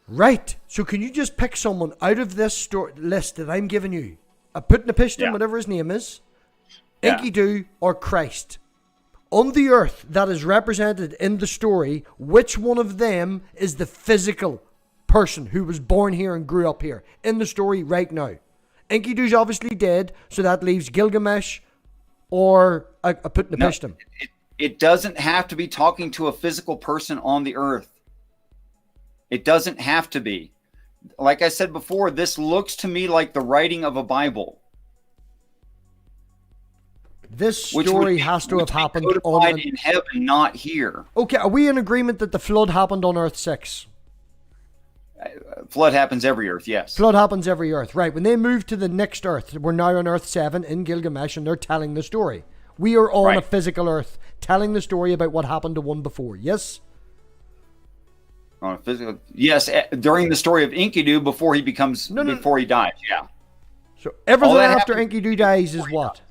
Right. So can you just pick someone out of this list that I'm giving you? Putnapishtim, whatever his name is, Enkidu, or Christ. On the Earth that is represented in the story, which one of them is the physical person who was born here and grew up here in the story right now? Enkidu's obviously dead, so that leaves Gilgamesh or a Putnapishtim. No, it doesn't have to be talking to a physical person on the Earth. It doesn't have to be. Like I said before, this looks to me like the writing of a Bible. This story has to have happened in heaven, not here. Okay, are we in agreement that the flood happened on Earth 6? Flood happens every Earth, yes. Flood happens every Earth, right. When they move to the next Earth, we're now on Earth 7 in Gilgamesh, and they're telling the story. We are on a physical Earth, telling the story about what happened to one before, yes? On a physical, yes, during the story of Enkidu before he becomes, before he dies, yeah. So everything after Enkidu dies is what?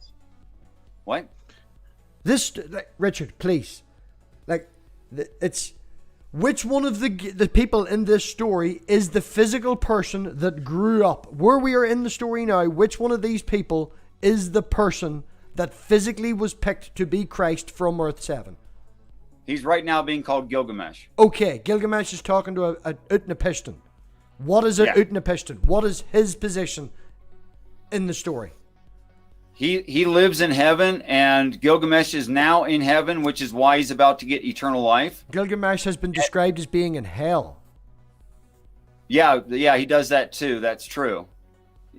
What? This, Richard, please. It's which one of the people in this story is the physical person that grew up? Where we are in the story now, which one of these people is the person that physically was picked to be Christ from Earth 7? He's right now being called Gilgamesh. Okay, Gilgamesh is talking to a Utnapishtim. What is Utnapishtim? What is his position in the story? He lives in heaven, and Gilgamesh is now in heaven, which is why he's about to get eternal life. Gilgamesh has been described as being in hell. Yeah, he does that too. That's true.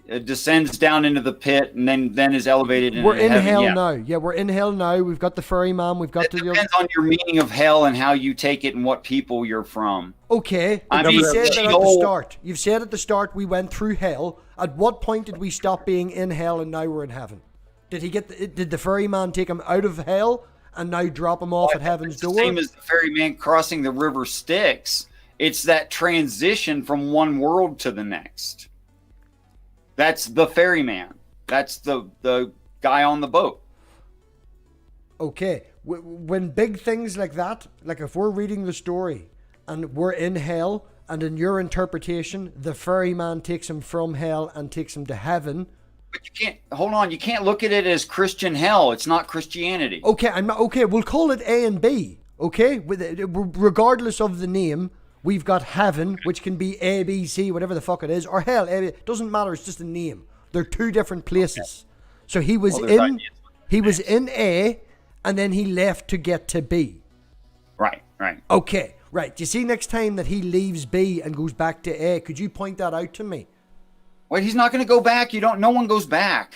It descends down into the pit and then is elevated into heaven. We're in hell now. Yeah, we're in hell now. We've got the ferryman. We've got it depends on your meaning of hell and how you take it and what people you're from. Okay, you said that at the start. You've said at the start we went through hell. At what point did we stop being in hell and now we're in heaven? Did the ferryman take him out of hell and now drop him off at heaven's door? Same as the ferryman crossing the river Styx. It's that transition from one world to the next. That's the ferryman. That's the guy on the boat. Okay, when big things like that, like if we're reading the story and we're in hell, and in your interpretation, the ferryman takes him from hell and takes him to heaven. But you can't, hold on, you can't look at it as Christian hell. It's not Christianity. Okay, okay, we'll call it A and B. Okay, regardless of the name, we've got heaven, which can be A, B, C, whatever the fuck it is, or hell. It doesn't matter. It's just a name. They're two different places. Okay. So he was in A, and then he left to get to B. Right. Okay, right. You see, next time that he leaves B and goes back to A, could you point that out to me? Wait, he's not going to go back. No one goes back.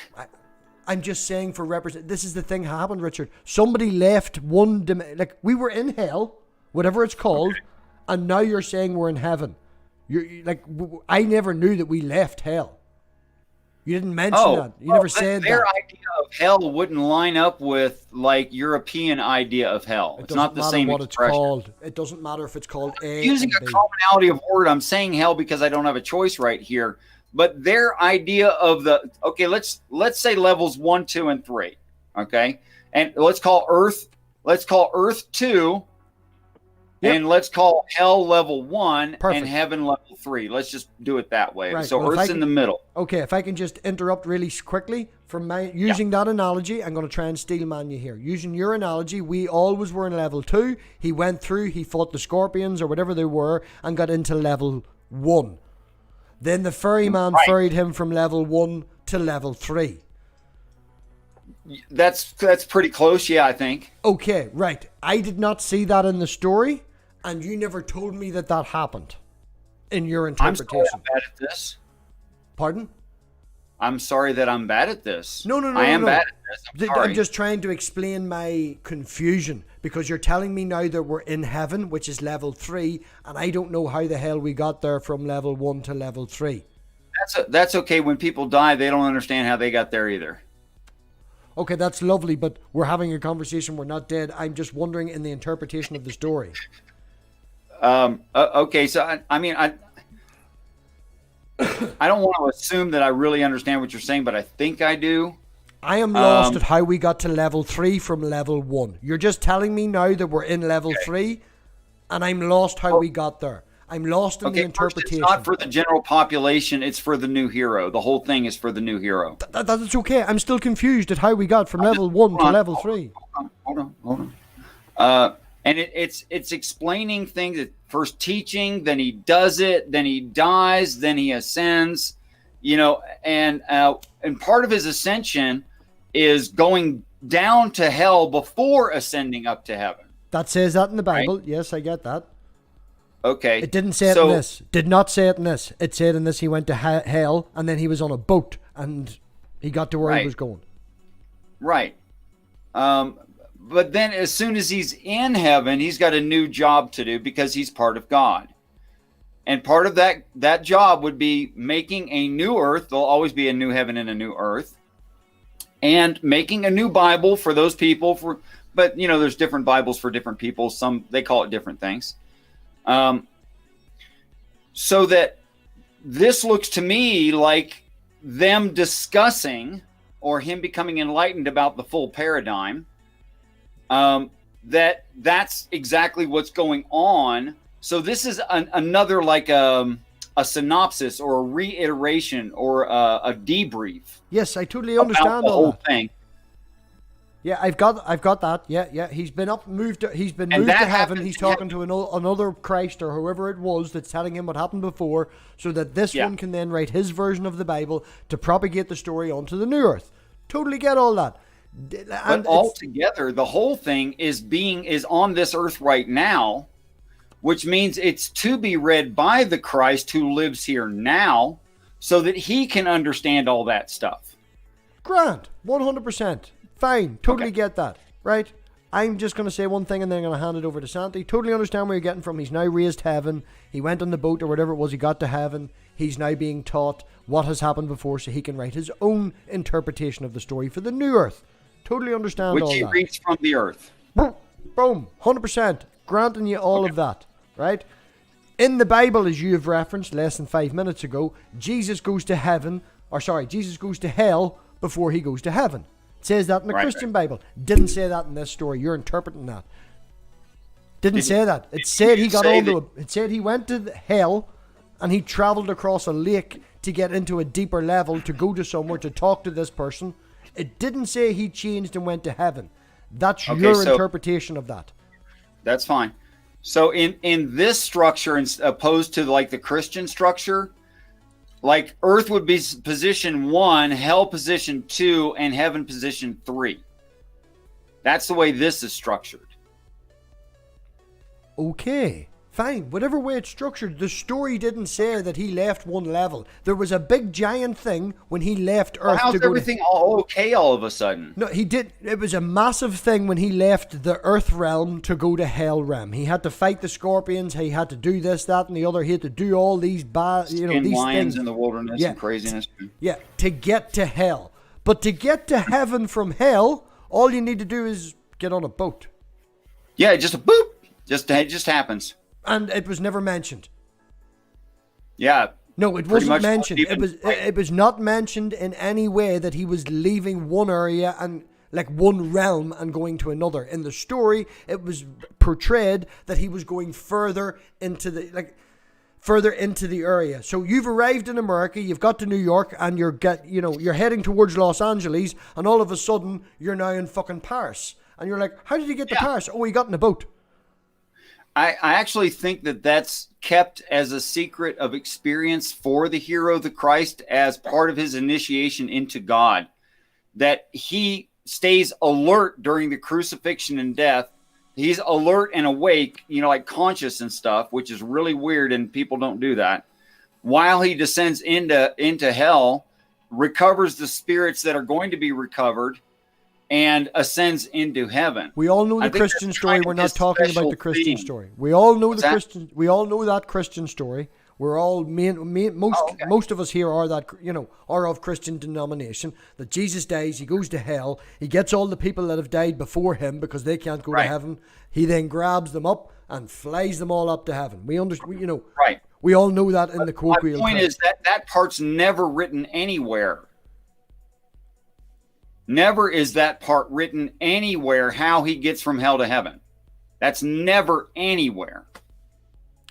I'm just saying for this is the thing that happened, Richard. Somebody left like we were in hell, whatever it's called, okay. And now you're saying we're in heaven. You're like, I never knew that we left hell. You didn't mention that. You never said their that. idea of hell wouldn't line up with like European idea of hell. It's not the same what expression. It's called. It doesn't matter if it's called A. Using a commonality of word, I'm saying hell because I don't have a choice right here. But their idea of let's say levels 1, 2, and 3. Okay, and let's call Earth 2. Yep. And let's call hell level 1. Perfect. And heaven level 3. Let's just do it that way. Right. So Earth's in the middle. Okay, if I can just interrupt really quickly from using that analogy, I'm going to try and steelman you here. Using your analogy, we always were in level 2. He went through, he fought the scorpions or whatever they were, and got into level 1. Then the ferryman ferried him from level 1 to level 3. That's pretty close, yeah, I think. Okay, right. I did not see that in the story, and you never told me that happened in your interpretation. I'm sorry I'm bad at this. Pardon? I'm sorry that I'm bad at this. No. I am bad at this. I'm sorry. I'm just trying to explain my confusion, because you're telling me now that we're in heaven, which is level 3, and I don't know how the hell we got there from level 1 to level 3. That's okay. When people die, they don't understand how they got there either. Okay, that's lovely, but we're having a conversation. We're not dead. I'm just wondering in the interpretation of the story. Okay, so I don't want to assume that I really understand what you're saying, but I think I do. I am lost at how we got to level 3 from level 1. You're just telling me now that we're in level 3, and I'm lost how we got there. I'm lost in the interpretation. It's not for the general population. It's for the new hero. The whole thing is for the new hero. That's okay. I'm still confused at how we got from level 1 to level 3. Hold on. And it's explaining things. At first teaching, then he does it, then he dies, then he ascends. And part of his ascension is going down to hell before ascending up to heaven. That says that in the Bible. Right? Yes, I get that. Okay. It didn't say it in this. Did not say it in this. It said in this he went to hell, and then he was on a boat, and he got to where he was going. Right. But then as soon as he's in heaven, he's got a new job to do because he's part of God. And part of that job would be making a new earth. There'll always be a new heaven and a new earth. And making a new Bible for those people. But, there's different Bibles for different people. Some, they call it different things. So that this looks to me like them discussing or him becoming enlightened about the full paradigm. That's exactly what's going on. So this is another like a synopsis or a reiteration or a debrief. Yes, I totally understand the whole thing. Yeah, I've got that. Yeah. He's been moved to heaven. He's talking to another Christ or whoever it was that's telling him what happened before, so that this one can then write his version of the Bible to propagate the story onto the new earth. Totally get all that. But altogether, the whole thing is on this earth right now, which means it's to be read by the Christ who lives here now, so that he can understand all that stuff. Grand, 100%. Fine, totally get that, right? I'm just going to say one thing and then I'm going to hand it over to Santi. Totally understand where you're getting from. He's now raised heaven. He went on the boat or whatever it was. He got to heaven. He's now being taught what has happened before so he can write his own interpretation of the story for the new earth. Totally understand all that. Which he reads from the earth. Boom, 100%. Granting you all of that, right? In the Bible, as you have referenced less than 5 minutes ago, Jesus goes to hell before he goes to heaven. says that in the Right, Christian Bible. Didn't say that in this story. You're interpreting that. Didn't say that. It said he got onto it said he went to hell and he traveled across a lake to get into a deeper level, to go to somewhere, to talk to this person. It didn't say he changed and went to heaven. That's your interpretation of that. That's fine. So in this structure, opposed to like the Christian structure, like Earth would be position 1, hell position 2, and heaven position 3. That's the way this is structured. Okay, fine. Whatever way it's structured, the story didn't say that he left one level. There was a big giant thing when he left Earth. How's everything all okay all of a sudden? No, he did. It was a massive thing when he left the Earth realm to go to Hell realm. He had to fight the scorpions. He had to do this, that, and the other. He had to do all these bad, these lions things in the wilderness and craziness. Yeah, to get to hell. But to get to heaven from hell, all you need to do is get on a boat. Yeah, just a boop. It just happens. And it was never mentioned. Yeah. No, it wasn't mentioned. It was not mentioned in any way that he was leaving one area and like one realm and going to another. In the story, it was portrayed that he was going further into the area. So you've arrived in America, you've got to New York, and you're heading towards Los Angeles, and all of a sudden you're now in fucking Paris. And you're like, how did you get to Paris? Oh, he got in a boat. I actually think that that's kept as a secret of experience for the hero, the Christ, as part of his initiation into God, that he stays alert during the crucifixion and death. He's alert and awake, like conscious and stuff, which is really weird, and people don't do that. While he descends into hell, recovers the spirits that are going to be recovered, and ascends into heaven. We all know the Christian story. We're not talking about the Christian story. We all know the Christian. We all know that Christian story. We're all most of us here are of Christian denomination. That Jesus dies, he goes to hell, he gets all the people that have died before him because they can't go to heaven. He then grabs them up and flies them all up to heaven. We understand, Right. We all know that in the colloquial. My point is that part's never written anywhere. Never is that part written anywhere, how he gets from hell to heaven. That's never anywhere.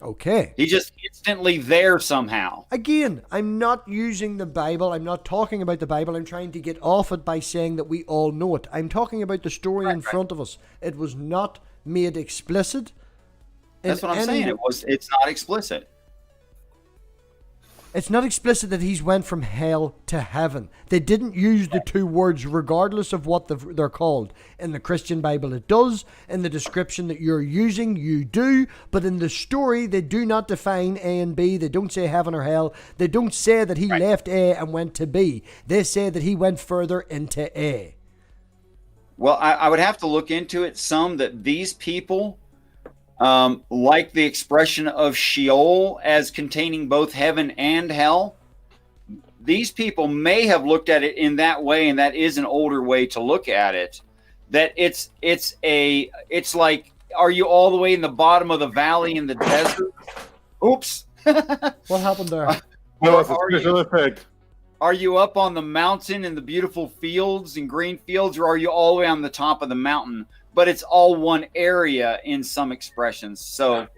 Okay. He's just instantly there somehow. Again, I'm not using the Bible. I'm not talking about the Bible. I'm trying to get off it by saying that we all know it. I'm talking about the story in front of us. It was not made explicit. That's what I'm saying. It's not explicit. It's not explicit that he's went from hell to heaven. They didn't use the two words regardless of what they're called. In the Christian Bible it does. In the description that you're using, you do. But in the story, they do not define A and B. They don't say heaven or hell. They don't say that he left A and went to B. They say that he went further into A. Well, I would have to look into it some, that these people... like the expression of Sheol as containing both heaven and hell, these people may have looked at it in that way, and that is an older way to look at it. That it's like, are you all the way in the bottom of the valley in the desert? Oops. What happened there? Are you up on the mountain in the beautiful fields and green fields, or are you all the way on the top of the mountain? But it's all one area in some expressions. So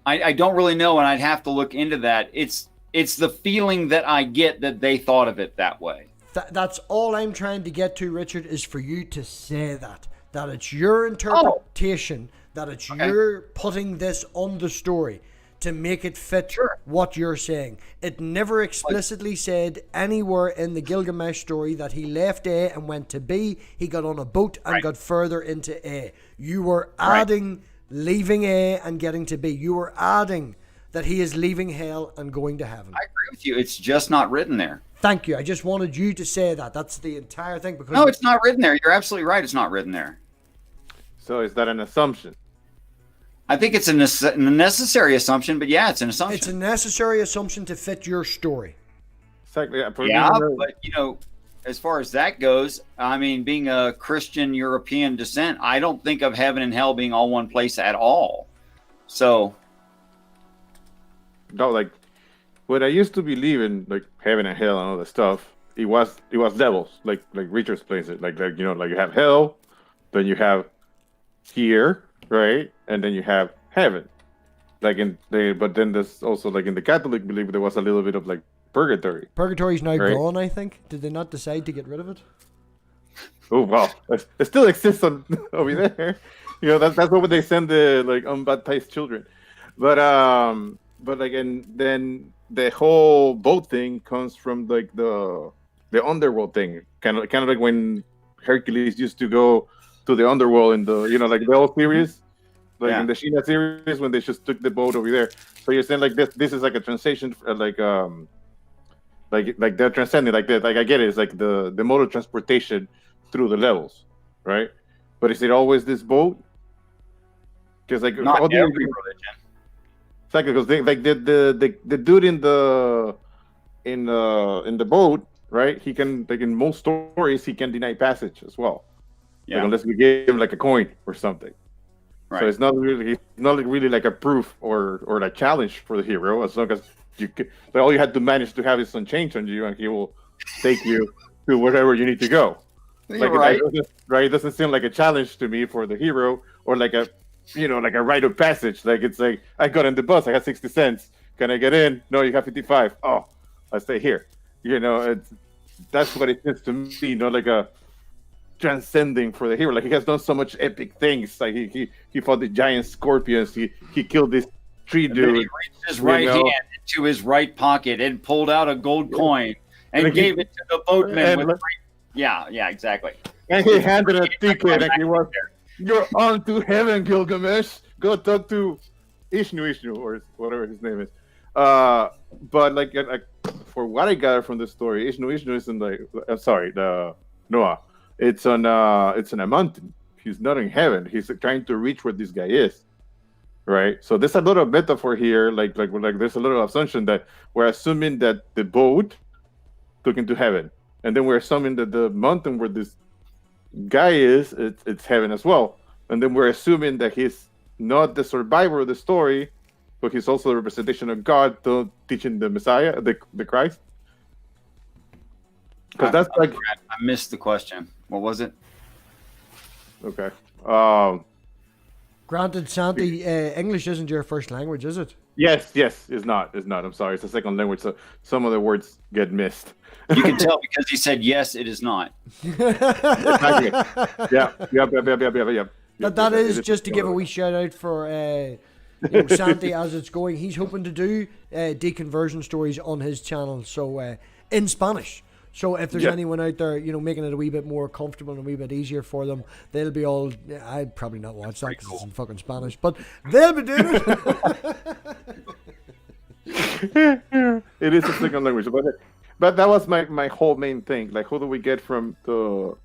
I don't really know, and I'd have to look into that. It's the feeling that I get that they thought of it that way. That's all I'm trying to get to, Richard, is for you to say that it's your interpretation, that it's you're putting this on the story to make it fit what you're saying. It never explicitly said anywhere in the Gilgamesh story that he left A and went to B. He got on a boat and got further into A. You were adding leaving A and getting to B. You were adding that he is leaving hell and going to heaven. I agree with you. It's just not written there. Thank you. I just wanted you to say that. That's the entire thing. Because no, it's not written there. You're absolutely right. It's not written there. So is that an assumption? I think it's a necessary assumption, but yeah, it's an assumption. It's a necessary assumption to fit your story. Exactly. Yeah, but as far as that goes, I mean, being a Christian European descent, I don't think of heaven and hell being all one place at all. So, no, like what I used to believe in, like heaven and hell and all that stuff, it was levels, like Richard explains it, like you know, like you have hell, then you have here, right, and then you have heaven. Like but then there's also like in the Catholic belief there was a little bit of like purgatory. Purgatory's now right? gone, I think. Did they not decide to get rid of it? Oh well, it still exists over there. You know, that's where they send the like unbaptized children. But like, and then the whole boat thing comes from like the underworld thing, kind of like when Hercules used to go to the underworld in the, you know, like the old series, like in the Sheena series, when they just took the boat over there. So you're saying like this is like a translation, like they're transcending, like that. Like I get it, it's like the mode of transportation through the levels, right? But is it always this boat? Because like not all every religion. Exactly, because the dude in the boat, right? He can, like in most stories, he can deny passage as well. Yeah. Like, unless we give him like a coin or something. Right. So it's not really like a proof or a challenge for the hero, as long as like all you had to manage to have is some change on you, and he will take you to wherever you need to go. You're right. It doesn't seem like a challenge to me for the hero, or like a, you know, like a rite of passage. Like it's like, I got in the bus, I had 60 cents. Can I get in? No, you have 55. Oh, I stay here. You know, that's what it is to me. You know, like a transcending for the hero. Like he has done so much epic things. Like he fought the giant scorpions. He killed this tree dude. Then he reached his right hand into his right pocket and pulled out a gold coin and gave it to the boatman. Yeah, exactly. And he handed a ticket, and he was, "You're on to heaven, Gilgamesh. Go talk to Ishnu, or whatever his name is." But like for what I gather from the story, Ishnu isn't like, the Noah. It's on a mountain. He's not in heaven. He's trying to reach where this guy is, right? So there's a lot of metaphor here. Like there's a little assumption that we're assuming that the boat took him to heaven, and then we're assuming that the mountain where this guy is, it's heaven as well. And then we're assuming that he's not the survivor of the story, but he's also the representation of God teaching the Messiah, the Christ. Because that's like, I missed the question. What was it? Okay. Granted, Santi, English isn't your first language, is it? Yes, it's not. I'm sorry, it's a second language, so some of the words get missed. You can tell because he said yes, it is not. Exactly. Yeah. That is just to give a wee shout out for Santi as it's going. He's hoping to do deconversion stories on his channel, so in Spanish. So if there's anyone out there, you know, making it a wee bit more comfortable and a wee bit easier for them, they'll be all. I'd probably not watch that because it's in fucking Spanish, but they'll be doing it. It is a second language, but that was my whole main thing. Like, how do we get from the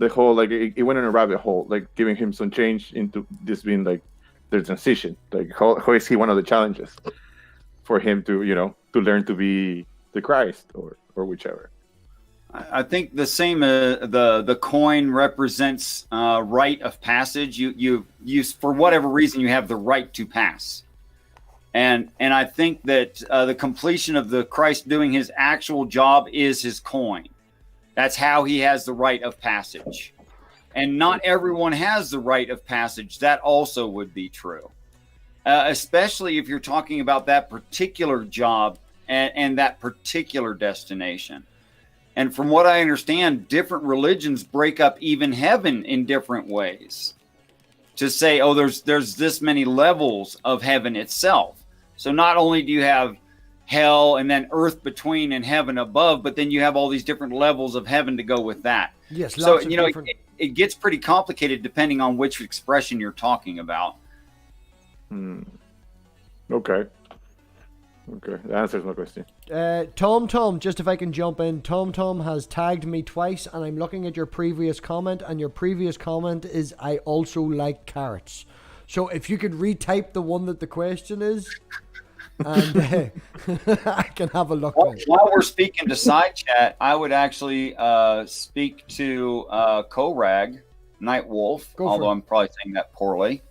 whole, like, it went in a rabbit hole, like giving him some change into this being like the transition. Like, how is he one of the challenges for him to, you know, to learn to be the Christ or whichever. I think the same. The coin represents rite of passage. You for whatever reason you have the right to pass, and I think that the completion of the Christ doing his actual job is his coin. That's how he has the rite of passage, and not everyone has the rite of passage. That also would be true, especially if you're talking about that particular job and that particular destination. And from what I understand, different religions break up even heaven in different ways. To say, oh, there's this many levels of heaven itself. So not only do you have hell and then earth between and heaven above, but then you have all these different levels of heaven to go with that. Yes. So, you know, it gets pretty complicated depending on which expression you're talking about. Okay. Okay, that answers my question. Tom, just if I can jump in, Tom has tagged me twice, and I'm looking at your previous comment, and your previous comment is, I also like carrots. So if you could retype the one that the question is, and I can have a look. While we're speaking to side chat, I would actually speak to Korag, Nightwolf, although I'm probably saying that poorly.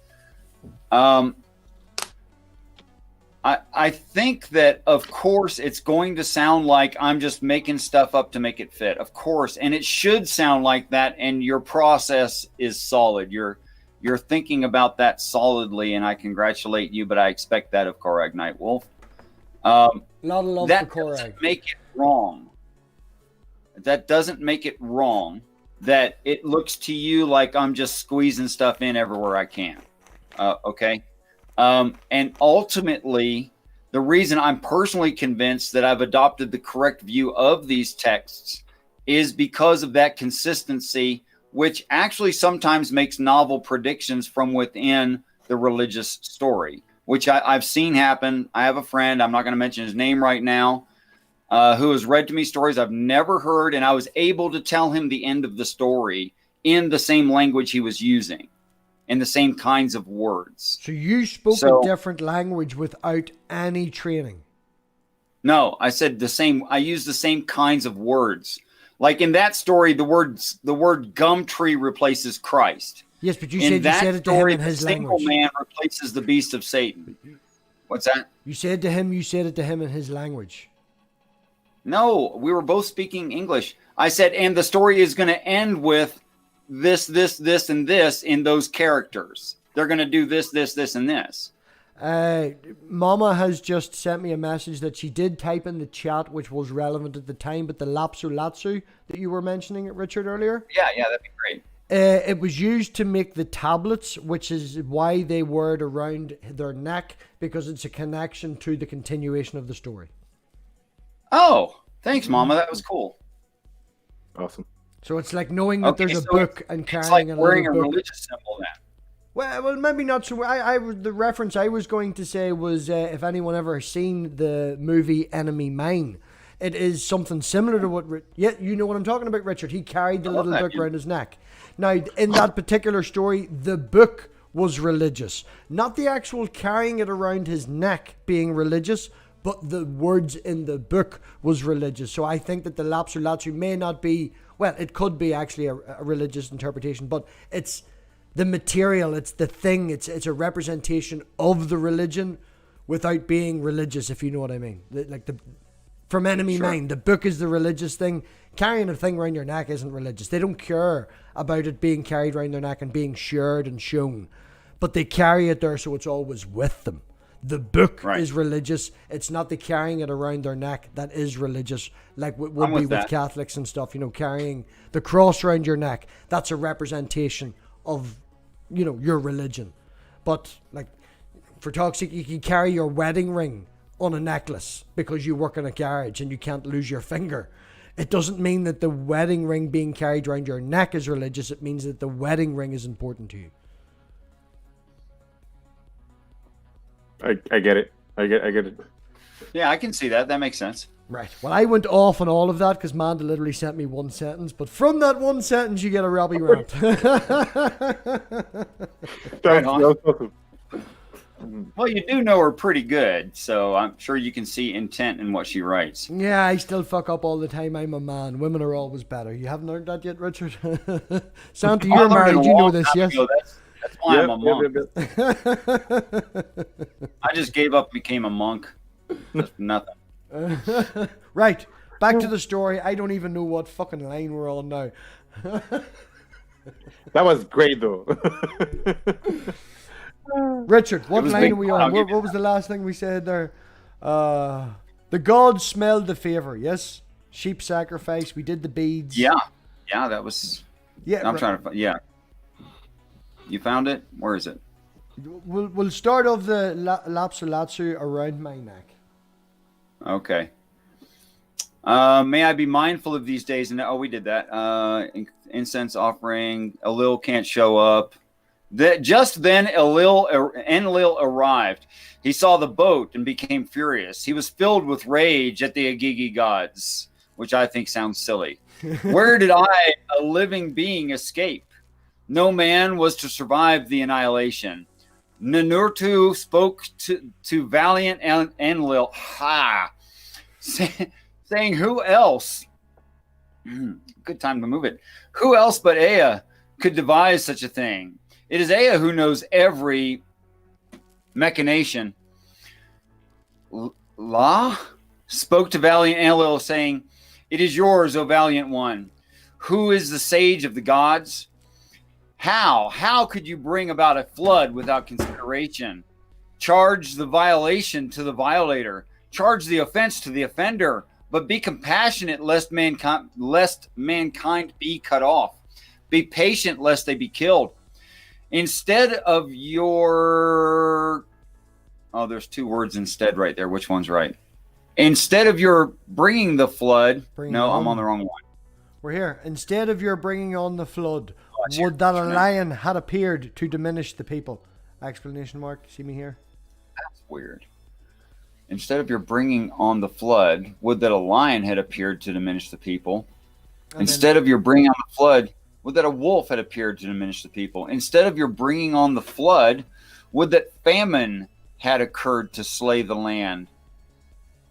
I think that, of course, it's going to sound like I'm just making stuff up to make it fit. Of course. And it should sound like that. And your process is solid. You're thinking about that solidly. And I congratulate you. But I expect that of Korag Nightwolf. A lot of love that for Korag. Doesn't make it wrong. That doesn't make it wrong that it looks to you like I'm just squeezing stuff in everywhere I can. Okay. And ultimately, the reason I'm personally convinced that I've adopted the correct view of these texts is because of that consistency, which actually sometimes makes novel predictions from within the religious story, which I've seen happen. I have a friend, I'm not going to mention his name right now, who has read to me stories I've never heard, and I was able to tell him the end of the story in the same language he was using. In the same kinds of words. So you spoke a different language without any training? No, I said the same. I used the same kinds of words. Like in that story, the word gum tree replaces Christ. Yes, but you said it to him in his language. The single man replaces the beast of Satan. What's that? You said it to him in his language. No, we were both speaking English. I said, and the story is going to end with this, and this in those characters. They're going to do this, and this. Mama has just sent me a message that she did type in the chat, which was relevant at the time, but the lapsu latsu that you were mentioning, Richard, earlier. Yeah, that'd be great. It was used to make the tablets, which is why they wear it around their neck, because it's a connection to the continuation of the story. Oh, thanks, Mama. That was cool. Awesome. So it's like knowing that there's a book and carrying it's like a wearing a book. religious symbol then. Well, maybe not so. The reference I was going to say was if anyone ever seen the movie Enemy Mine, it is something similar to what. You know what I'm talking about, Richard. He carried the little book around his neck. Now, in that particular story, the book was religious, not the actual carrying it around his neck being religious, but the words in the book was religious. So I think that the lapsu latsu may not be. Well, it could be actually a religious interpretation, but it's the material, it's the thing, it's a representation of the religion without being religious, if you know what I mean. From Enemy Mine, the book is the religious thing. Carrying a thing around your neck isn't religious. They don't care about it being carried around their neck and being shared and shown, but they carry it there so it's always with them. The book is religious. It's not the carrying it around their neck that is religious, like would be with Catholics and stuff. You know, carrying the cross around your neck, that's a representation of, you know, your religion. But like, for talk's sake, you can carry your wedding ring on a necklace because you work in a garage and you can't lose your finger. It doesn't mean that the wedding ring being carried around your neck is religious. It means that the wedding ring is important to you. I get it. I get it. Yeah, I can see that. That makes sense. Right. Well, I went off on all of that because Manda literally sent me one sentence. But from that one sentence, you get a Robbie rant. Well, you do know her pretty good, so I'm sure you can see intent in what she writes. Yeah, I still fuck up all the time. I'm a man. Women are always better. You haven't learned that yet, Richard? Santi, you're married. You know this, yes? That's why I'm a monk. I just gave up and became a monk. Just nothing. Right. Back to the story. I don't even know what fucking line we're on now. That was great, though. Richard, what line are we on? What was the last thing we said there? The gods smelled the favor, yes? Sheep sacrifice. We did the beads. Yeah, that was... Yeah, I'm trying to find... Yeah. You found it? Where is it? We'll start off the lapsu latsu around my neck. Okay. May I be mindful of these days? And we did that. Incense offering. Elil can't show up. Just then, Enlil arrived. He saw the boat and became furious. He was filled with rage at the Agigi gods, which I think sounds silly. Where did I, a living being, escape? No man was to survive the annihilation. Ninurtu spoke to valiant Enlil, saying, who else? Good time to move it. Who else but Ea could devise such a thing? It is Ea who knows every machination. La spoke to valiant Enlil, saying, "It is yours, O valiant one. Who is the sage of the gods? How could you bring about a flood without consideration? Charge the violation to the violator. Charge the offense to the offender. But be compassionate, lest mankind be cut off. Be patient, lest they be killed. Instead of your..." Oh, there's two words instead right there. Which one's right? Instead of your bringing the flood. I'm on the wrong one. We're here. Instead of your bringing on the flood, would that a lion had appeared to diminish the people? Exclamation mark. See me here? That's weird. Instead of your bringing on the flood, would that a lion had appeared to diminish the people? Instead of your bringing on the flood, would that a wolf had appeared to diminish the people? Instead of your bringing on the flood, would that famine had occurred to slay the land?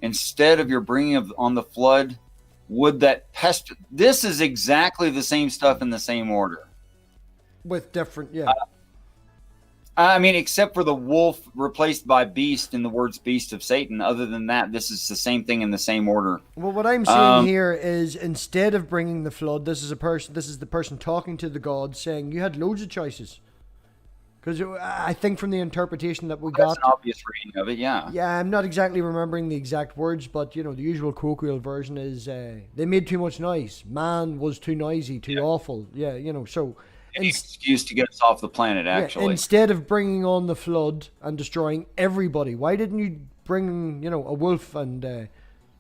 Instead of your bringing on the flood, would that pest... This is exactly the same stuff in the same order. With different, I mean, except for the wolf replaced by beast in the words beast of Satan. Other than that, this is the same thing in the same order. Well, what I'm saying here is, instead of bringing the flood, this is the person talking to the god saying, you had loads of choices. Because I think from the interpretation that we got... That's an obvious reading of it, yeah. Yeah, I'm not exactly remembering the exact words, but, the usual colloquial version is, they made too much noise. Man was too noisy, too awful. Yeah, so... Any excuse to get us off the planet, actually. Yeah, instead of bringing on the flood and destroying everybody, why didn't you bring, a wolf and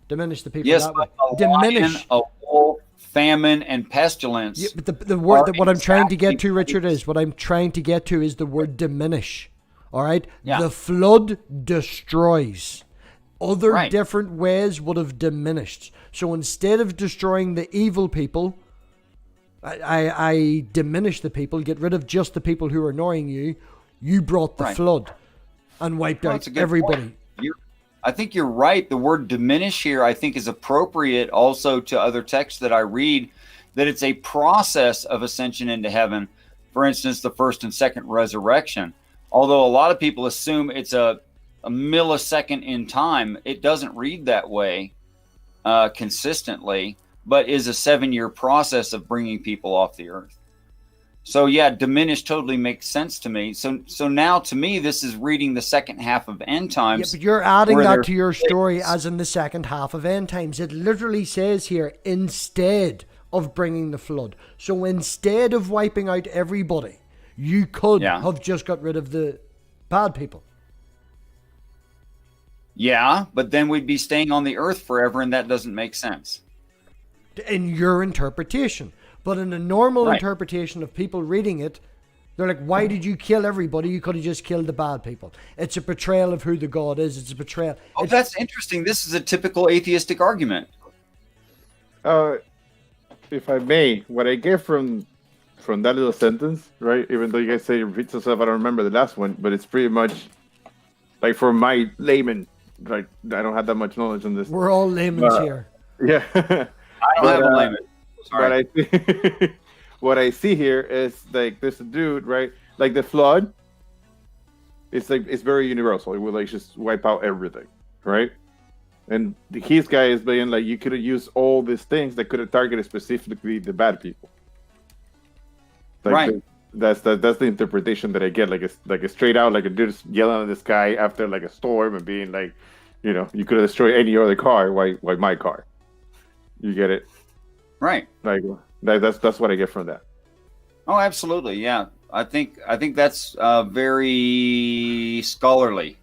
diminish the people that way? Lion, a wolf, famine, and pestilence. Yeah, but the word what I'm trying to get to, Richard, is the word diminish. All right? Yeah. The flood destroys. Other different ways would have diminished. So instead of destroying the evil people, I diminish the people, get rid of just the people who are annoying you. You brought the flood and wiped out everybody. I think you're right. The word diminish here, I think, is appropriate also to other texts that I read, that it's a process of ascension into heaven. For instance, the first and second resurrection. Although a lot of people assume it's a millisecond in time, it doesn't read that way consistently, but is a 7-year process of bringing people off the earth. So yeah, diminish totally makes sense to me. So now to me, this is reading the second half of End Times. Yeah, but you're adding that to your story as in the second half of End Times. It literally says here, instead of bringing the flood. So instead of wiping out everybody, you could have just got rid of the bad people. Yeah, but then we'd be staying on the earth forever, and that doesn't make sense. In your interpretation. But in a normal interpretation of people reading it, they're like, why did you kill everybody? You could have just killed the bad people. It's a portrayal of who the God is. It's a portrayal. Oh, that's interesting. This is a typical atheistic argument. If I may, what I get from that little sentence, right? Even though you guys say it repeats yourself, I don't remember the last one, but it's pretty much like for my layman, like I don't have that much knowledge on this. We're all laymen here. Yeah. I don't have a layman. Sorry. But what I see here is like this dude, right? Like the flood. It's very universal. It will like just wipe out everything, right? And his guy is being like, you could have used all these things that could have targeted specifically the bad people. Like that's the interpretation that I get. Like it's straight out, like a dude yelling at this guy after like a storm and being like, you could have destroyed any other car. Why my car? You get it? Right. Like that's what I get from that. Oh, absolutely. Yeah. I think that's very scholarly.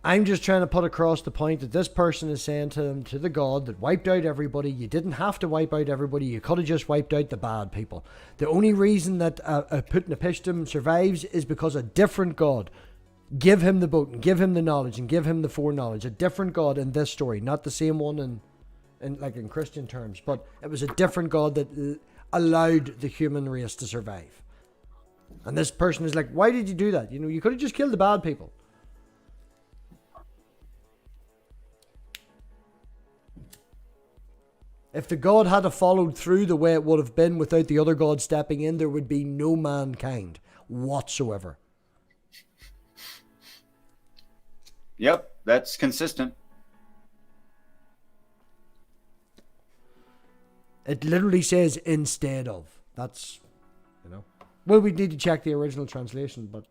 I'm just trying to put across the point that this person is saying to the God that wiped out everybody, you didn't have to wipe out everybody. You could have just wiped out the bad people. The only reason that Putnapishtim survives is because a different God give him the boat and give him the knowledge and give him the foreknowledge. A different God in this story, not the same one in Christian terms, but it was a different God that allowed the human race to survive. And this person is like, why did you do that? You could have just killed the bad people. If the God had followed through the way it would have been without the other God stepping in, there would be no mankind whatsoever. Yep, that's consistent. It literally says instead of. That's, you know. Well, we need to check the original translation, but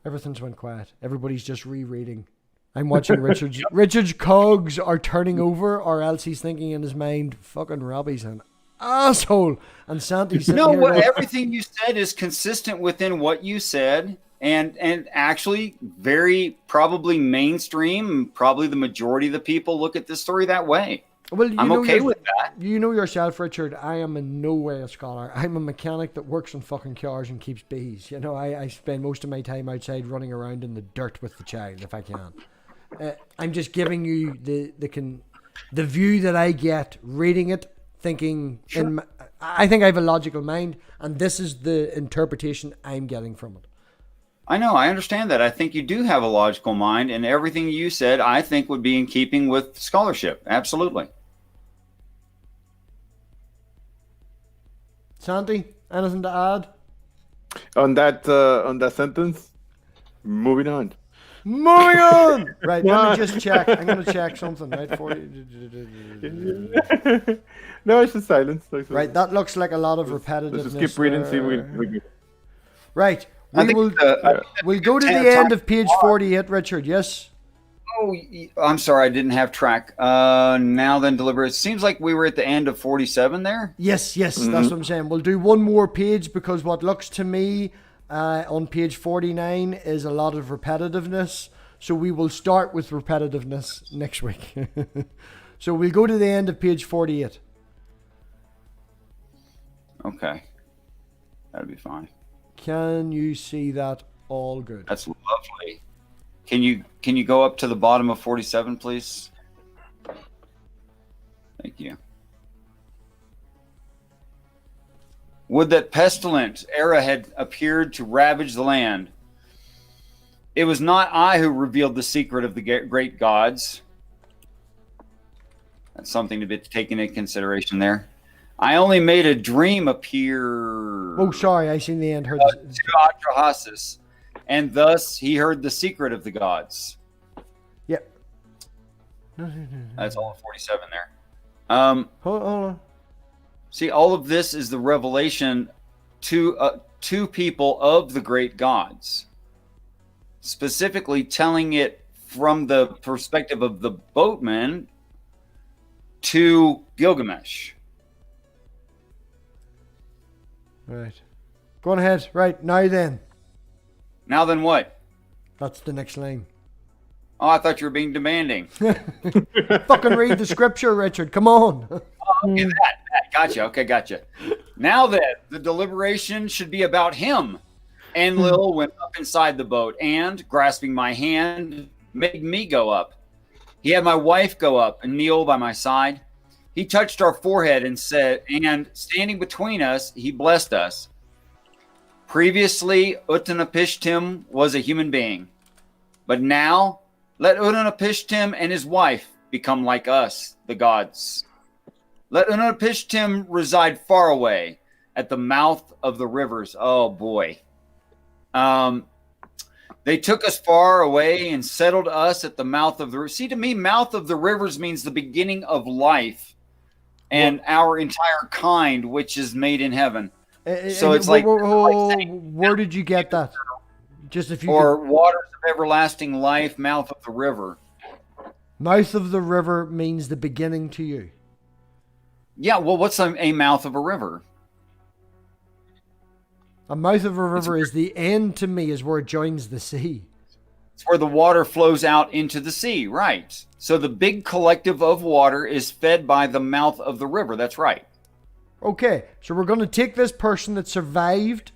everything's went quiet. Everybody's just rereading. I'm watching Richard's cogs are turning over, or else he's thinking in his mind, fucking Robbie's an asshole. And Santi's sitting here going, everything you said is consistent within what you said. And actually very probably mainstream, probably the majority of the people look at this story that way. Well, I'm okay with that. You know yourself, Richard, I am in no way a scholar. I'm a mechanic that works on fucking cars and keeps bees. You know, I spend most of my time outside running around in the dirt with the child if I can. I'm just giving you the view that I get reading it, thinking, sure. I think I have a logical mind, and this is the interpretation I'm getting from it. I know, I understand that. I think you do have a logical mind, and everything you said, I think, would be in keeping with scholarship. Absolutely. Santi, anything to add? On that sentence? Moving on. Moving on! Right, let me just check. I'm going to check something, right? 40. No, it's just silence. Right, that looks like a lot of repetitiveness. Let's just keep reading, see if we Right. We'll go to the end of page 48, Richard, yes? Oh, I'm sorry, I didn't have track. Now then, deliberate. It seems like we were at the end of 47 there. Yes, that's what I'm saying. We'll do one more page because what looks to me on page 49 is a lot of repetitiveness. So we will start with repetitiveness next week. So we'll go to the end of page 48. Okay. That'll be fine. Can you see that all good? That's lovely. Can you go up to the bottom of 47, please? Thank you. Would that pestilent era had appeared to ravage the land. It was not I who revealed the secret of the great gods. That's something to be taken into consideration there. I only made a dream appear. Oh, sorry, I seen the end. Heard to Atrahasis, and thus he heard the secret of the gods. Yep. That's all of 47 there. Hold on. See, all of this is the revelation to people of the great gods, specifically telling it from the perspective of the boatman to Gilgamesh. Right. Go on ahead. Right, now then. Now then what? That's the next line. Oh, I thought you were being demanding. Fucking read the scripture, Richard. Come on. Okay, that. Gotcha. Okay, gotcha. Now then, the deliberation should be about him. And Lil went up inside the boat and, grasping my hand, made me go up. He had my wife go up and kneel by my side. He touched our forehead and said, and standing between us, he blessed us. Previously, Utnapishtim was a human being. But now, let Utnapishtim and his wife become like us, the gods. Let Utnapishtim reside far away at the mouth of the rivers. Oh, boy. They took us far away and settled us at the mouth of the river. See, to me, mouth of the rivers means the beginning of life. And our entire kind, which is made in heaven. So it's like, where did you get that? Just if you or waters of everlasting life, mouth of the river. Mouth of the river means the beginning to you. Yeah, well, what's a mouth of a river? A mouth of a river is the end to me, is where it joins the sea. It's where the water flows out into the sea, right? So the big collective of water is fed by the mouth of the river. That's right. Okay, so we're going to take this person that survived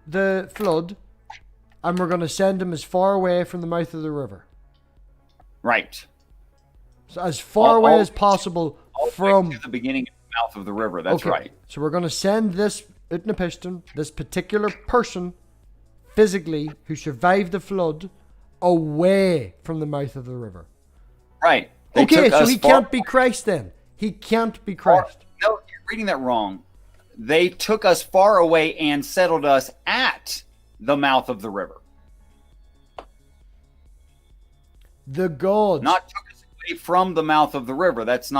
the flood and we're going to send him as far away from the mouth of the river. Right. So as far away as possible from to the beginning of the mouth of the river. That's okay. Right. So we're going to send this Utnapishtim, this particular person, physically, who survived the flood, away from the mouth of the river. Right. Okay, so he can't be Christ then. He can't be Christ. No, you're reading that wrong. They took us far away and settled us at the mouth of the river. The gods. Not took us away from the mouth of the river. That's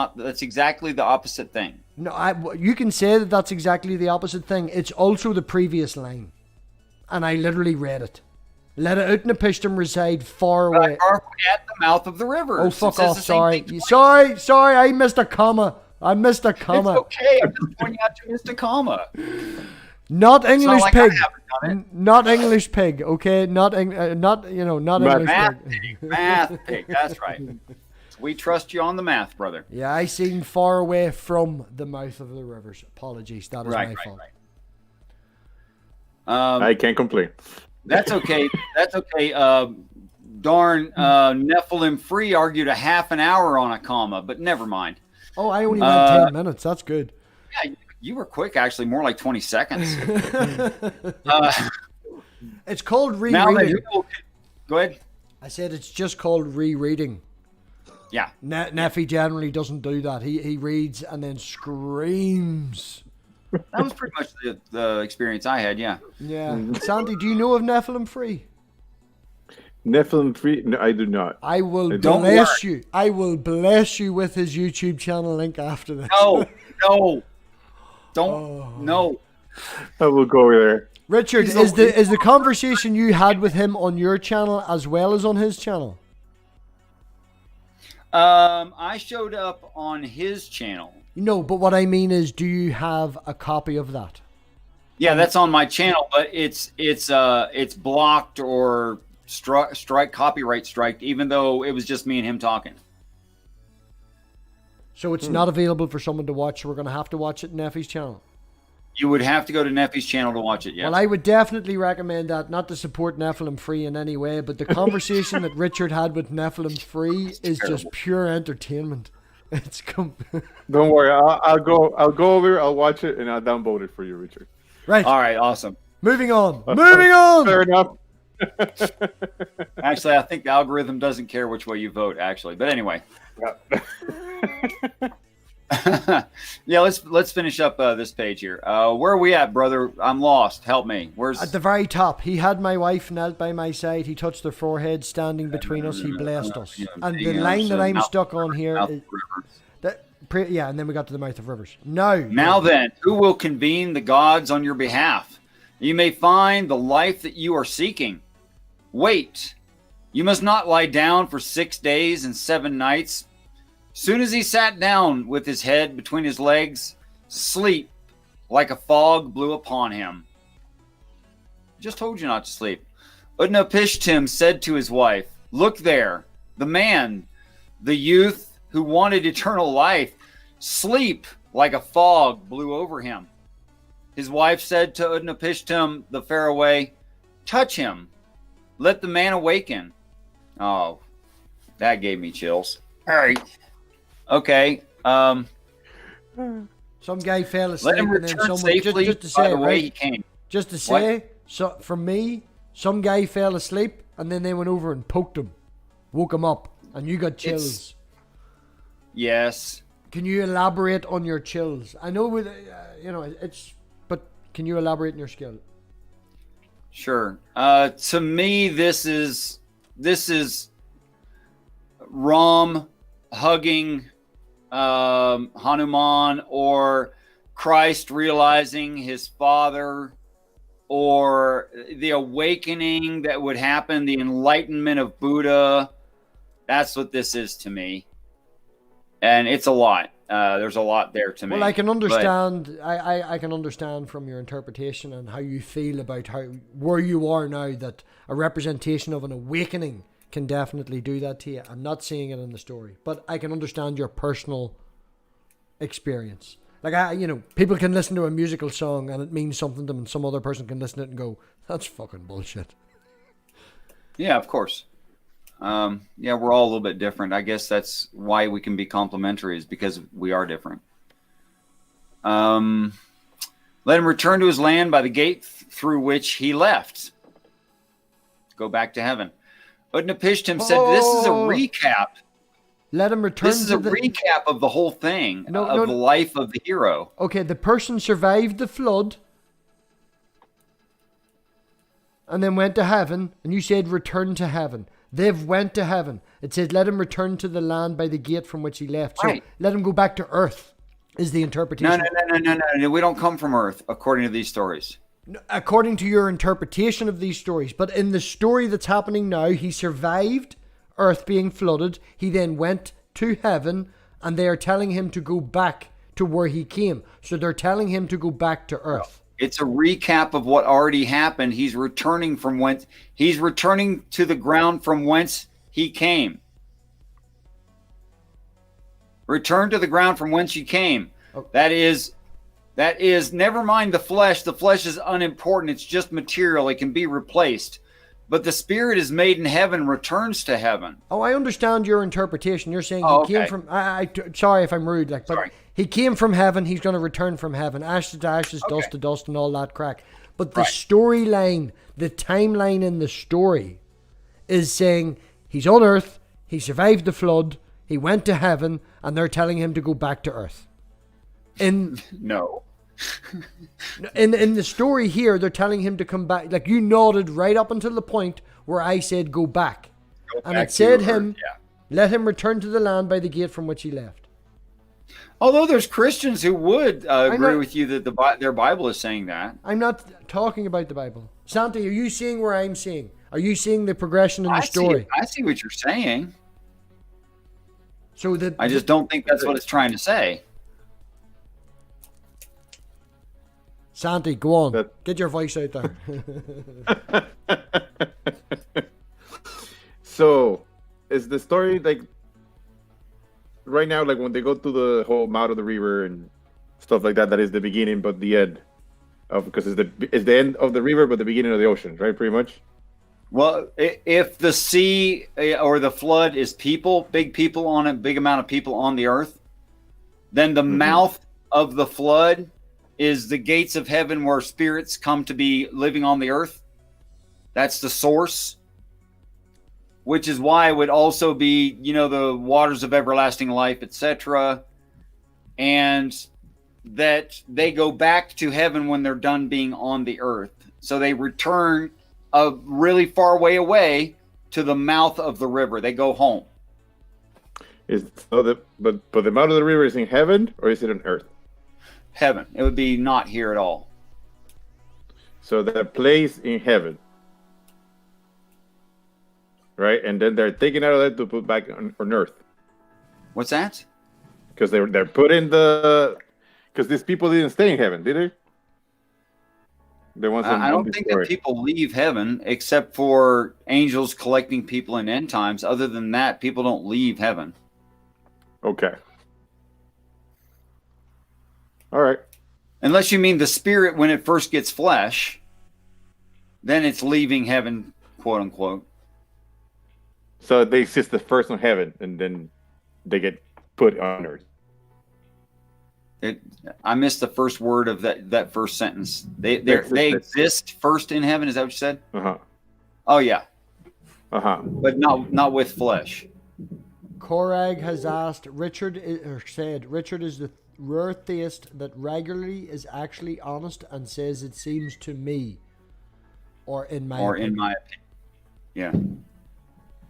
exactly the opposite thing. No, you can say that that's exactly the opposite thing. It's also the previous line. And I literally read it. Let Utnapishtim reside far away. At the mouth of the river. Oh, fuck off. Sorry. Sorry. I missed a comma. It's okay. I'm just pointing out you missed a comma. Not English like pig. I haven't done it. Not English pig. Okay. Not English pig. Math pig. That's right. We trust you on the math, brother. Yeah, I seen far away from the mouth of the rivers. Apologies. That is my fault. I can't complain. That's okay. That's okay. Darn, Nephilim Free argued a half an hour on a comma, but never mind. Oh, I only went 10 minutes. That's good. Yeah, you were quick, actually, more like 20 seconds. It's called rereading. Go ahead. I said it's just called rereading. Yeah. Neffy generally doesn't do that. He reads and then screams. That was pretty much the experience I had, yeah. Yeah. Sandy, do you know of Nephilim Free? Nephilim Free? No, I do not. I will bless you. I will bless you with his YouTube channel link after this. No. Don't. No. I will go over there. Richard, is the conversation you had with him on your channel as well as on his channel? I showed up on his channel. No, but what I mean is, do you have a copy of that? Yeah, that's on my channel, but it's blocked or copyright striked, even though it was just me and him talking. So it's not available for someone to watch. So we're going to have to watch it on Neffy's channel. You would have to go to Neffy's channel to watch it, yeah. Well, I would definitely recommend that, not to support Nephilim Free in any way, but the conversation that Richard had with Nephilim Free is just pure entertainment. It's Don't worry, I'll go over, I'll watch it, and I'll downvote it for you, Richard. Right. All right, awesome. Moving on. Moving on. Fair enough. Actually, I think the algorithm doesn't care which way you vote, actually. But anyway. Yeah, let's finish up this page here. Where are we at, brother? I'm lost. Help me. Where's at the very top? He had my wife knelt by my side. He touched her forehead, standing between us. He blessed us. And the line that I'm stuck on here is yeah, and then we got to the mouth of rivers. Now then, who will convene the gods on your behalf? You may find the life that you are seeking. Wait, you must not lie down for 6 days and 7 nights. Soon as he sat down with his head between his legs, sleep like a fog blew upon him. Just told you not to sleep. Utnapishtim said to his wife, "Look there, the man, the youth who wanted eternal life, sleep like a fog blew over him." His wife said to Utnapishtim the faraway, "Touch him, let the man awaken." Oh, that gave me chills. All right. Okay. Some guy fell asleep. Let him return safely just to say, by the way he came. Just to say, so for me, some guy fell asleep and then they went over and poked him, woke him up, and you got chills. Yes. Can you elaborate on your chills? I know with but can you elaborate on your skill? Sure. To me, this is Ram hugging Hanuman, or Christ realizing his father, or the awakening that would happen, the enlightenment of Buddha. That's what this is to me. And it's a lot. There's a lot there to me. Well, I can understand. I can understand from your interpretation and how you feel about where you are now, that a representation of an awakening can definitely do that to you. I'm not seeing it in the story, but I can understand your personal experience. Like people can listen to a musical song and it means something to them, and some other person can listen to it and go, "That's fucking bullshit." Yeah, of course. Yeah, we're all a little bit different. I guess that's why we can be complementary, is because we are different. Let him return to his land by the gate through which he left. Go back to heaven. Utnapishtim said, "This is a recap. Let him return. This is a recap of the whole thing, the life of the hero." Okay, the person survived the flood. and then went to heaven, and you said return to heaven. They've went to heaven. It says let him return to the land by the gate from which he left. So Right. let him go back to earth is the interpretation. No. We don't come from Earth, according to these stories. According to your interpretation of these stories. But in the story that's happening now, he survived earth being flooded. He then went to heaven, and they are telling him to go back to where he came. So they're telling him to go back to earth. It's a recap of what already happened. He's returning to the ground from whence he came. Return to the ground from whence you came. Oh. That is, never mind the flesh. The flesh is unimportant. It's just material. It can be replaced. But the spirit is made in heaven, returns to heaven. Oh, I understand your interpretation. You're saying he came from... sorry if I'm rude, but Sorry. he came from heaven. He's going to return from heaven. Ashes to ashes, dust to dust, and all that crack. But the storyline, the timeline in the story is saying he's on earth, he survived the flood, he went to heaven, and they're telling him to go back to earth. No. In the story here, they're telling him to come back. Like you nodded right up until the point where I said go back. And it said let him return to the land by the gate from which he left. Although there's Christians who would agree with you that their Bible is saying that. I'm not talking about the Bible. Santi, are you seeing where I'm seeing? Are you seeing the progression in the story? I see what you're saying. So I just don't think that's what it's trying to say. Santi, go on. Get your voice out there. So, is the story like right now, like when they go to the whole mouth of the river and stuff like that? That is the beginning, but the end of because it's the end of the river, but the beginning of the ocean, right? Pretty much. Well, if the sea or the flood is big amount of people on the earth, then the mouth of the flood is the gates of heaven where spirits come to be living on the earth. That's the source, which is why it would also be, the waters of everlasting life, etc. And that they go back to heaven when they're done being on the earth. So they return a really far way away to the mouth of the river. They go home. But the mouth of the river is in heaven or is it on earth? Heaven. It would be not here at all. So that place in heaven, right? And then they're taken out of that to put back on earth. What's that? Because they're put in because these people didn't stay in heaven, did they? I don't think that people leave heaven except for angels collecting people in end times. Other than that, people don't leave heaven. Okay. All right. Unless you mean the spirit when it first gets flesh, then it's leaving heaven, quote unquote. So they exist the first in heaven and then they get put on earth. I missed the first word of that first sentence. They exist first in heaven. Is that what you said? Oh yeah. But not with flesh. Korag has asked Richard is the rare theist that regularly is actually honest and says it seems to me, or in my opinion. Yeah.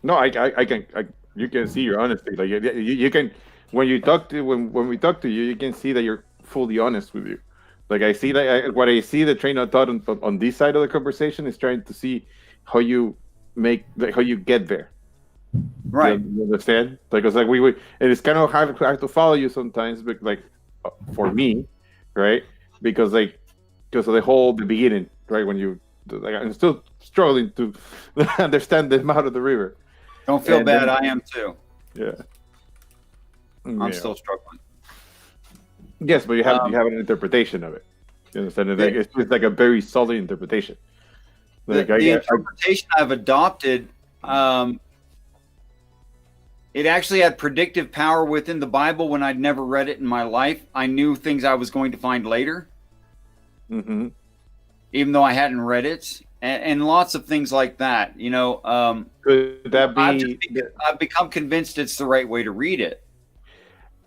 No, you can see your honesty. Like you can. When we talk to you, you can see that you're fully honest with you. Like I see that what I see the train of thought on this side of the conversation is trying to see how you get there. Right. You understand? Like it's like it's kind of hard to follow you sometimes, but like for me, right? Because of the beginning, right? When you I'm still struggling to understand the mouth of the river. Don't feel bad. I am too. Yeah. I'm still struggling. Yes, but you have an interpretation of it. You understand? It's just like a very solid interpretation. Like the interpretation I've adopted, it actually had predictive power within the Bible when I'd never read it in my life. I knew things I was going to find later, even though I hadn't read it, and lots of things like that. Could that be? I've become convinced it's the right way to read it.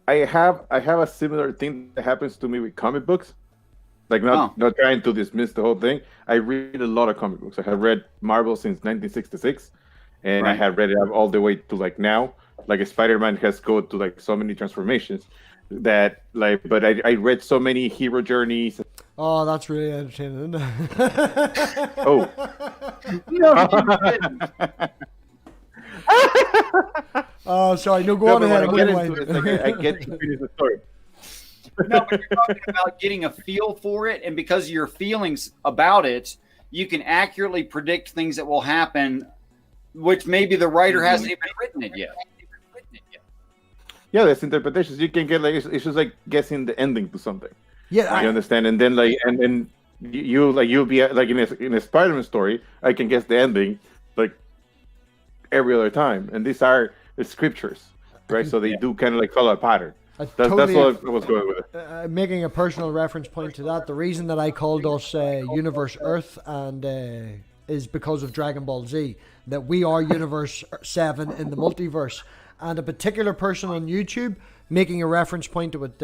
I have a similar thing that happens to me with comic books. Like not trying to dismiss the whole thing. I read a lot of comic books. I have read Marvel since 1966, and I have read it all the way to like now. Like Spider-Man has gone to like so many transformations that like. But I read so many hero journeys. Oh, that's really entertaining, isn't it? Oh. Oh, sorry. No, go on ahead. I get to finish the story. No, but you're talking about getting a feel for it, and because of your feelings about it, you can accurately predict things that will happen, which maybe the writer hasn't even written it yet. Yeah, there's interpretations. You can get like it's just like guessing the ending to something. Yeah, you understand, and then like and then you'll be like in a Spider-Man story. I can guess the ending like every other time, and these are the scriptures, right? So they do kind of like follow a pattern. That's what I was going with it. Making a personal reference point to that, the reason that I called us Universe Earth and is because of Dragon Ball Z, that we are Universe 7 in the multiverse. And a particular person on YouTube, making a reference point to what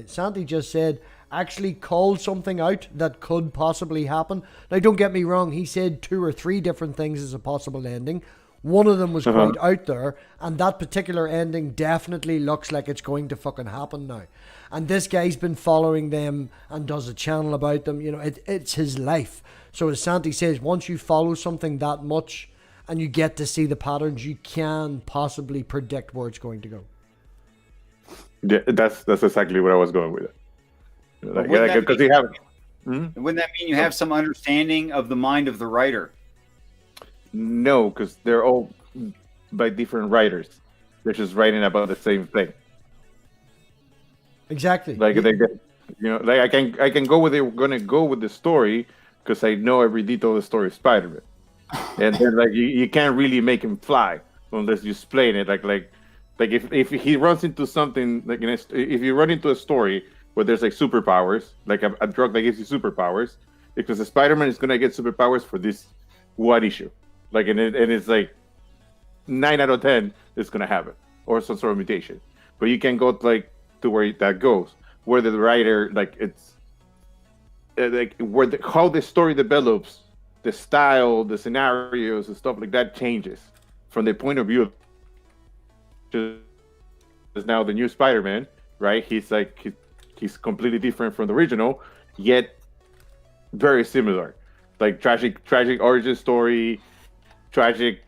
Santi just said, actually called something out that could possibly happen. Now, don't get me wrong, he said 2 or 3 different things as a possible ending. One of them was quite out there, and that particular ending definitely looks like it's going to fucking happen now. And this guy's been following them and does a channel about them. You know, it's his life. So as Santi says, once you follow something that much and you get to see the patterns, you can possibly predict where it's going to go. Yeah, that's exactly what I was going with it. Like, because you have. Wouldn't that mean you have some understanding of the mind of the writer? No, because they're all by different writers. They're just writing about the same thing. Exactly. Like they, you know, like I can go with it. Gonna go with the story because I know every detail of the story of Spider-Man, and then like you can't really make him fly unless you explain it. Like if he runs into something like if you run into a story where there's like superpowers, like a drug that gives you superpowers, because the Spider-Man is gonna get superpowers for this one issue. Like and it's like 9 out of 10 is gonna happen or some sort of mutation, but you can go to where that goes, where the writer like it's like where how the story develops, the style, the scenarios and stuff like that changes from the point of view. Is now the new Spider-Man, right? He's like he's completely different from the original, yet very similar. Like tragic origin story. Tragic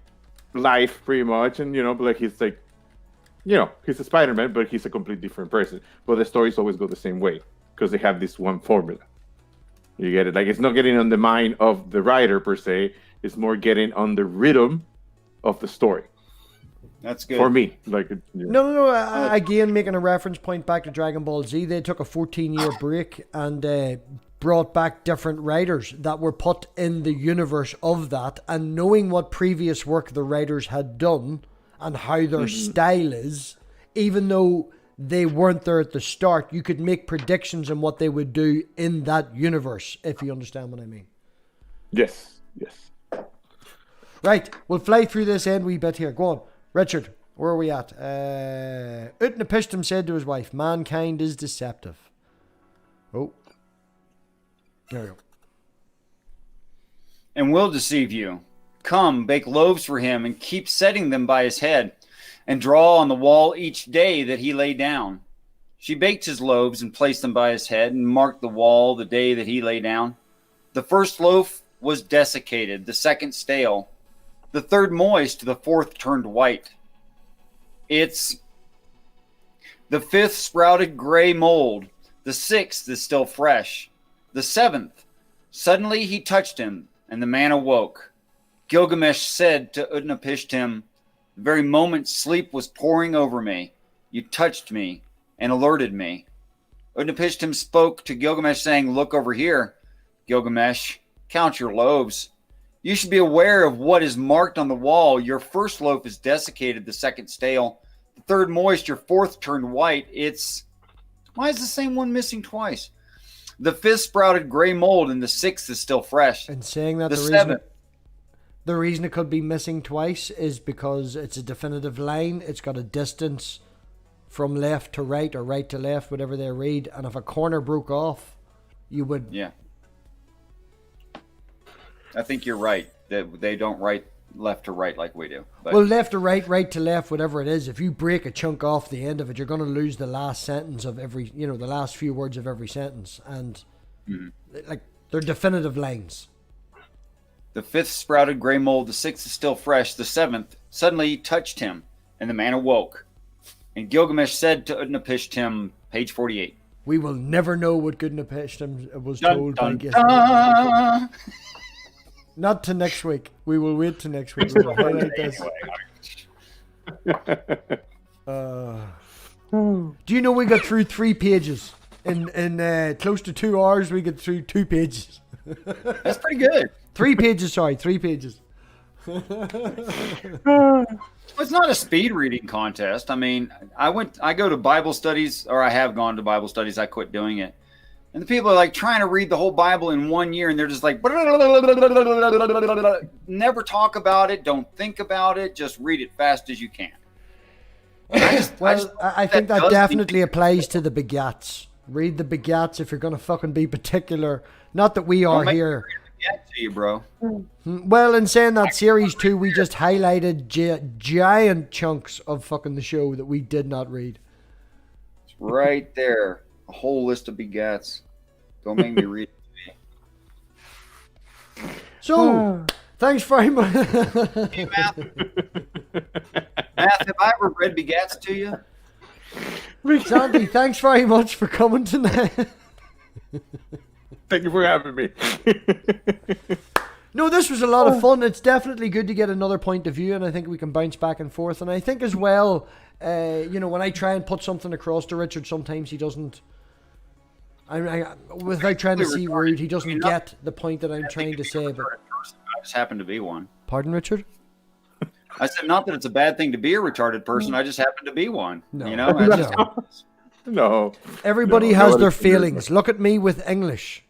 life, pretty much, and but like he's like, he's a Spider-Man, but he's a completely different person. But the stories always go the same way because they have this one formula. You get it? Like it's not getting on the mind of the writer per se; it's more getting on the rhythm of the story. That's good for me. Like no. Again, making a reference point back to Dragon Ball Z, they took a 14-year break and brought back different writers that were put in the universe of that, and knowing what previous work the writers had done and how their style is, even though they weren't there at the start, you could make predictions on what they would do in that universe, if you understand what I mean. Yes. Right, we'll fly through this end wee bit here. Go on, Richard, where are we at? Utnapishtim said to his wife, mankind is deceptive. Oh. There we go. And will deceive you. Come, bake loaves for him, and keep setting them by his head, and draw on the wall each day that he lay down. She baked his loaves and placed them by his head, and marked the wall the day that he lay down. The first loaf was desiccated, the second stale, the third moist, the fourth turned white. The fifth sprouted gray mold, the sixth is still fresh. The seventh, suddenly he touched him, and the man awoke. Gilgamesh said to Utnapishtim, the very moment sleep was pouring over me, you touched me and alerted me. Utnapishtim spoke to Gilgamesh, saying, look over here, Gilgamesh, count your loaves. You should be aware of what is marked on the wall. Your first loaf is desiccated, the second stale, the third moist, your fourth turned white. Why is the same one missing twice? The fifth sprouted gray mold, and the sixth is still fresh. And saying that the reason it could be missing twice is because it's a definitive line. It's got a distance from left to right or right to left, whatever they read. And if a corner broke off, you would. Yeah. I think you're right that they don't write left to right like we do. But Well, left to right, right to left, whatever it is. If you break a chunk off the end of it, you're going to lose the last sentence of every, the last few words of every sentence. And, like, they're definitive lines. the fifth sprouted gray mold, the sixth is still fresh, the seventh suddenly touched him, and the man awoke. And Gilgamesh said to Utnapishtim, page 48. We will never know what Utnapishtim was Dun, told dun, by dun. Not to next week. We will wait to next week. We will highlight this. Do you know we got through 3 pages? In close to 2 hours, we get through 2 pages. That's pretty good. 3 pages, sorry. 3 pages. It's not a speed reading contest. I mean, I go to Bible studies, or I have gone to Bible studies. I quit doing it. And the people are like trying to read the whole Bible in 1 year, and they're just like, never talk about it, don't think about it, just read it fast as you can. I think that definitely applies to the begats. Read the begats if you're going to fucking be particular. Not that we are here. To you, bro. Well, in saying that, series 2, we just highlighted giant chunks of fucking the show that we did not read. It's right there. A whole list of begats. Don't make me read it. So, thanks very much. Hey, Math, have I ever read begats to you? Sandy, thanks very much for coming tonight. Thank you for having me. No, this was a lot of fun. It's definitely good to get another point of view, and I think we can bounce back and forth. And I think as well, when I try and put something across to Richard, sometimes he doesn't. Without trying to seem rude, he doesn't get the point that I'm trying to say. But I just happen to be one. Pardon, Richard? I said not that it's a bad thing to be a retarded person. I just happen to be one. No. You know, that's just No. Everybody has their feelings. Look at me with English,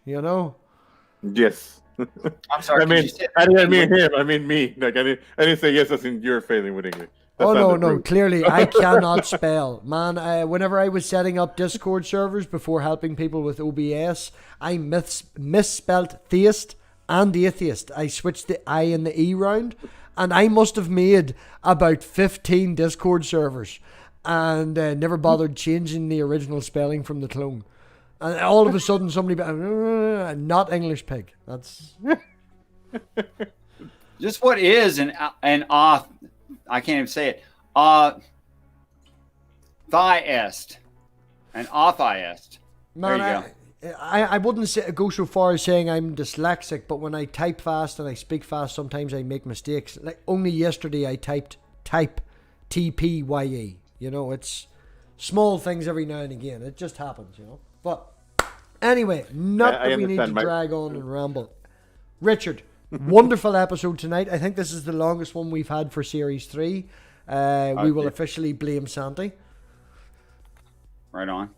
Yes. I'm sorry. I mean, I didn't mean him. I mean me. Like I didn't say yes as in you're failing with English. That's no. Clearly, I cannot spell. Man, whenever I was setting up Discord servers before helping people with OBS, I misspelt theist and atheist. I switched the I and the E round, and I must have made about 15 Discord servers and never bothered changing the original spelling from the clone. And all of a sudden, somebody, not English pig. That's just what is an I can't even say it. Thiest and atheist. Man, there you go. I wouldn't go so far as saying I'm dyslexic, but when I type fast and I speak fast, sometimes I make mistakes. Like only yesterday, I type TPYE. It's small things every now and again. It just happens, But anyway, that we need to drag on and ramble. Richard, wonderful episode tonight. I think this is the longest one we've had for Series 3. We will officially blame Santi. Right on.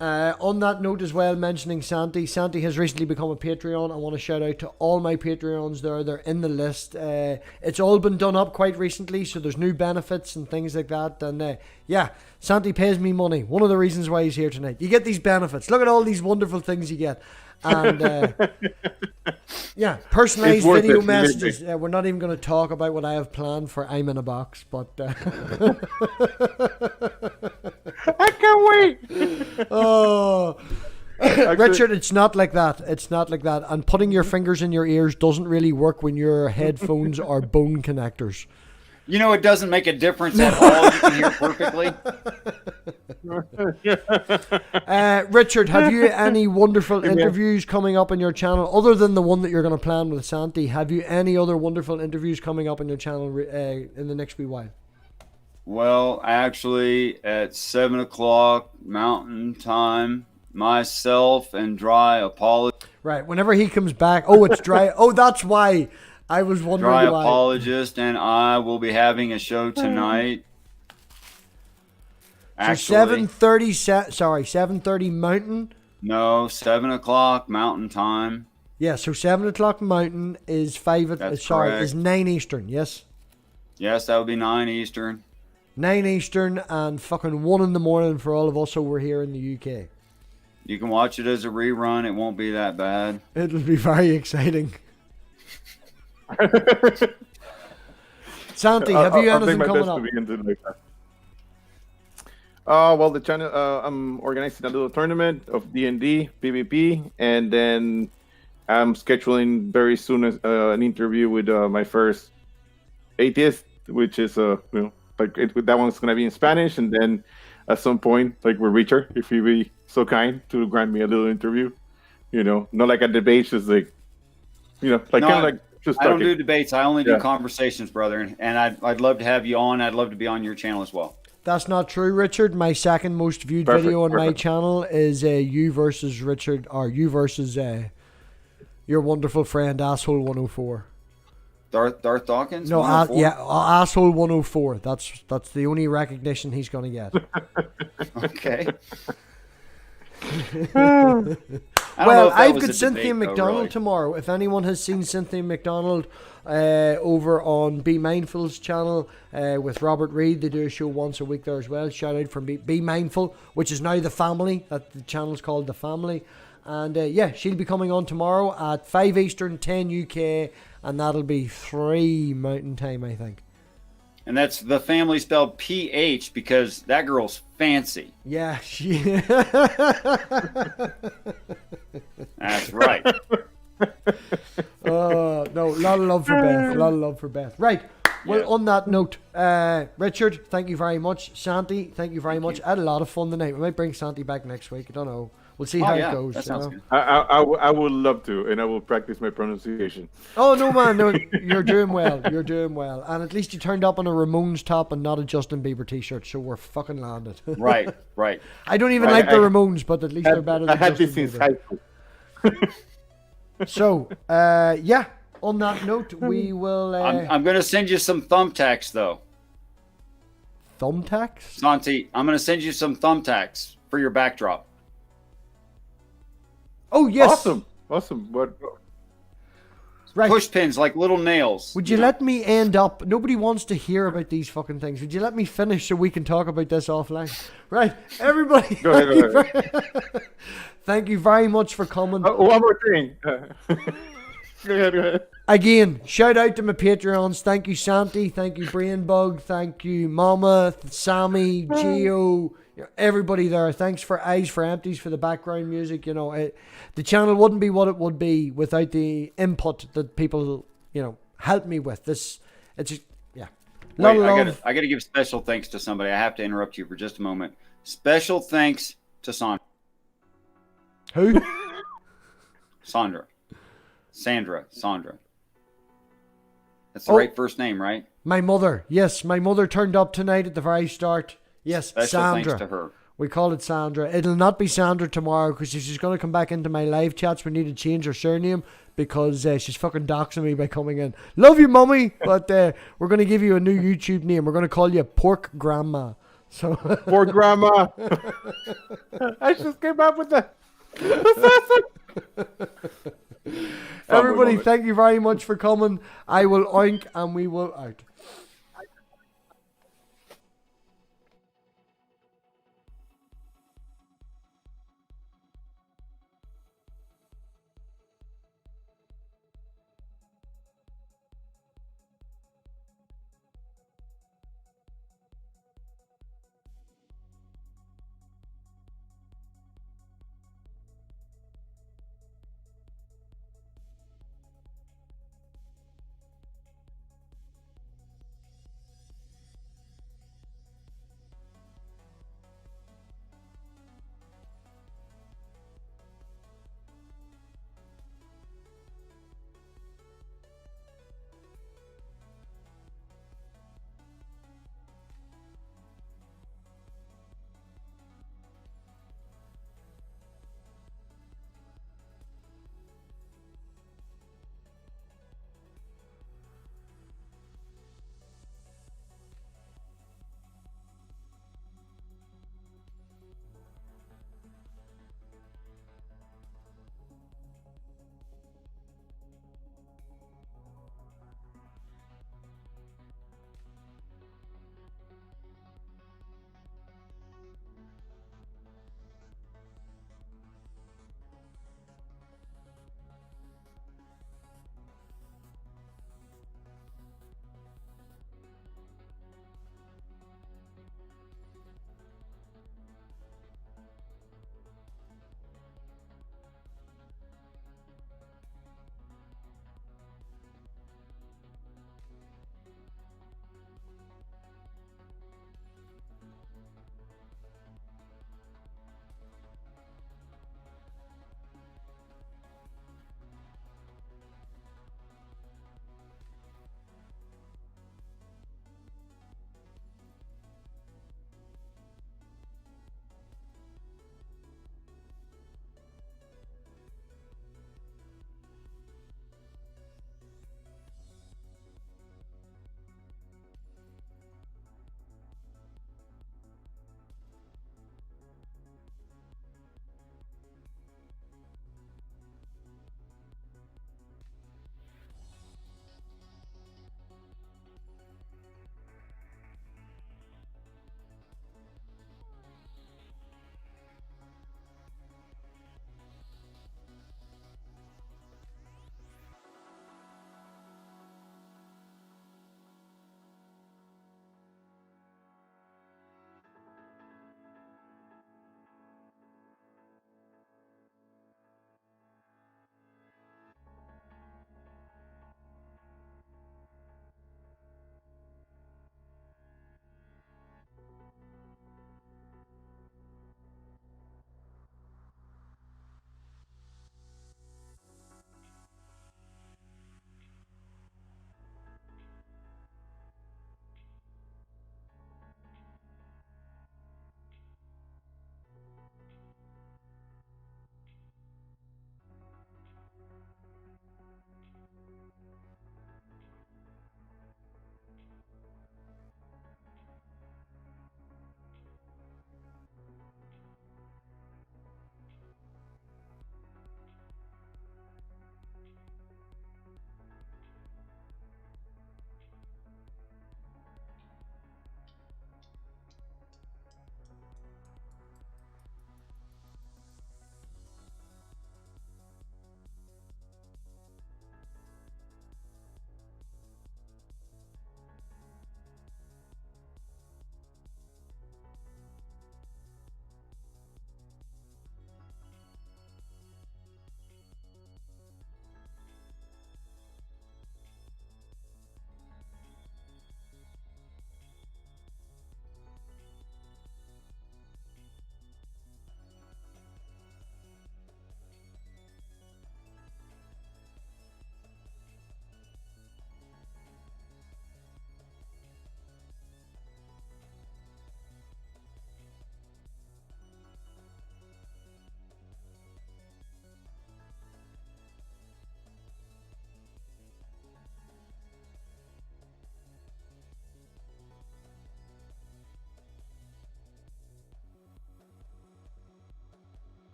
On that note as well, mentioning Santi has recently become a Patreon. I want to shout out to all my Patreons there. They're in the list. It's all been done up quite recently, so there's new benefits and things like that. And Santi pays me money. One of the reasons why he's here tonight. You get these benefits. Look at all these wonderful things you get. And personalized video messages. We're not even going to talk about what I have planned for I'm in a Box, but I can't wait. Oh, Richard, it's not like that. It's not like that. And putting your fingers in your ears doesn't really work when your headphones are bone connectors. It doesn't make a difference at all. You can hear perfectly. Richard, have you any wonderful interviews coming up on your channel other than the one that you're going to plan with Santi? Have you any other wonderful interviews coming up on your channel in the next wee while? Well, actually, at 7 o'clock Mountain Time, myself and Dry Apologist. Right, whenever he comes back. Oh, it's Dry. Oh, that's why. I was wondering Dry why. Apologist and I will be having a show tonight. So 7:30 Mountain? No, 7 o'clock Mountain Time. Yeah, so 7 o'clock Mountain is is 9 Eastern, yes? Yes, that would be 9 Eastern. 9 Eastern and fucking 1 in the morning for all of us over here in the UK. You can watch it as a rerun. It won't be that bad. It'll be very exciting. Santi, have you anything coming up? Well, the channel, I'm organizing a little tournament of D&D, PvP, and then I'm scheduling very soon an interview with my first atheist, which is that one's gonna be in Spanish, and then at some point, like with Richard, if he'd be so kind to grant me a little interview, not like a debate, just like, kind of like just I don't talking. do debates. I only do conversations, brother. And I'd love to have you on. I'd love to be on your channel as well. That's not true, Richard. My second most viewed video on my channel is you versus Richard, or you versus your wonderful friend Asshole 104. Darth Dawkins? No, Asshole 104. That's the only recognition he's gonna get. Okay. Well, I've got Cynthia McDonald tomorrow. If anyone has seen Cynthia McDonald over on Be Mindful's channel with Robert Reed, they do a show once a week there as well. Shout out from Be Mindful, which is now The Family. That the channel's called The Family. And she'll be coming on tomorrow at 5 Eastern, 10 UK, and that'll be 3 Mountain Time, I think. And that's The Family spelled PH because that girl's fancy. Yeah. That's right. No, a lot of love for Beth. A lot of love for Beth. Right. Well, on that note, Richard, thank you very much. Santi, thank you very much. I had a lot of fun tonight. We might bring Santi back next week. I don't know. We'll see how it goes. That sounds good. I would love to, and I will practice my pronunciation. Oh, no, man. No, you're doing well. You're doing well. And at least you turned up on a Ramones top and not a Justin Bieber t-shirt, so we're fucking landed. Right. I don't even like the Ramones, but at least they're better than Justin Bieber. High school. So, on that note, we will... I'm going to send you some thumbtacks, though. Thumbtacks? Santi, I'm going to send you some thumbtacks for your backdrop. Oh, yes. Awesome. What? Right. Push pins like little nails. Would you let me end up? Nobody wants to hear about these fucking things. Would you let me finish so we can talk about this offline? Right, everybody. Go ahead. Thank you very much for coming. One more thing. Go ahead. Again, shout out to my Patreons. Thank you, Santi. Thank you, BRAINBUG. Thank you, Momma, Sammy, Geo. Everybody there. Thanks for Eyes for Empties for the background music. The channel wouldn't be what it would be without the input that people, help me with. It's just, Wait, I gotta give special thanks to somebody. I have to interrupt you for just a moment. Special thanks to Sandra. Who? Sandra. That's the right first name, right? My mother. Yes, my mother turned up tonight at the very start. Yes, Special Sandra. thanks to her. We call it Sandra. It'll not be Sandra tomorrow because if she's going to come back into my live chats, we need to change her surname because she's fucking doxing me by coming in. Love you, mummy, but we're going to give you a new YouTube name. We're going to call you Pork Grandma. So Pork Grandma. I just came up with that. Everybody, thank you very much for coming. I will oink and we will out.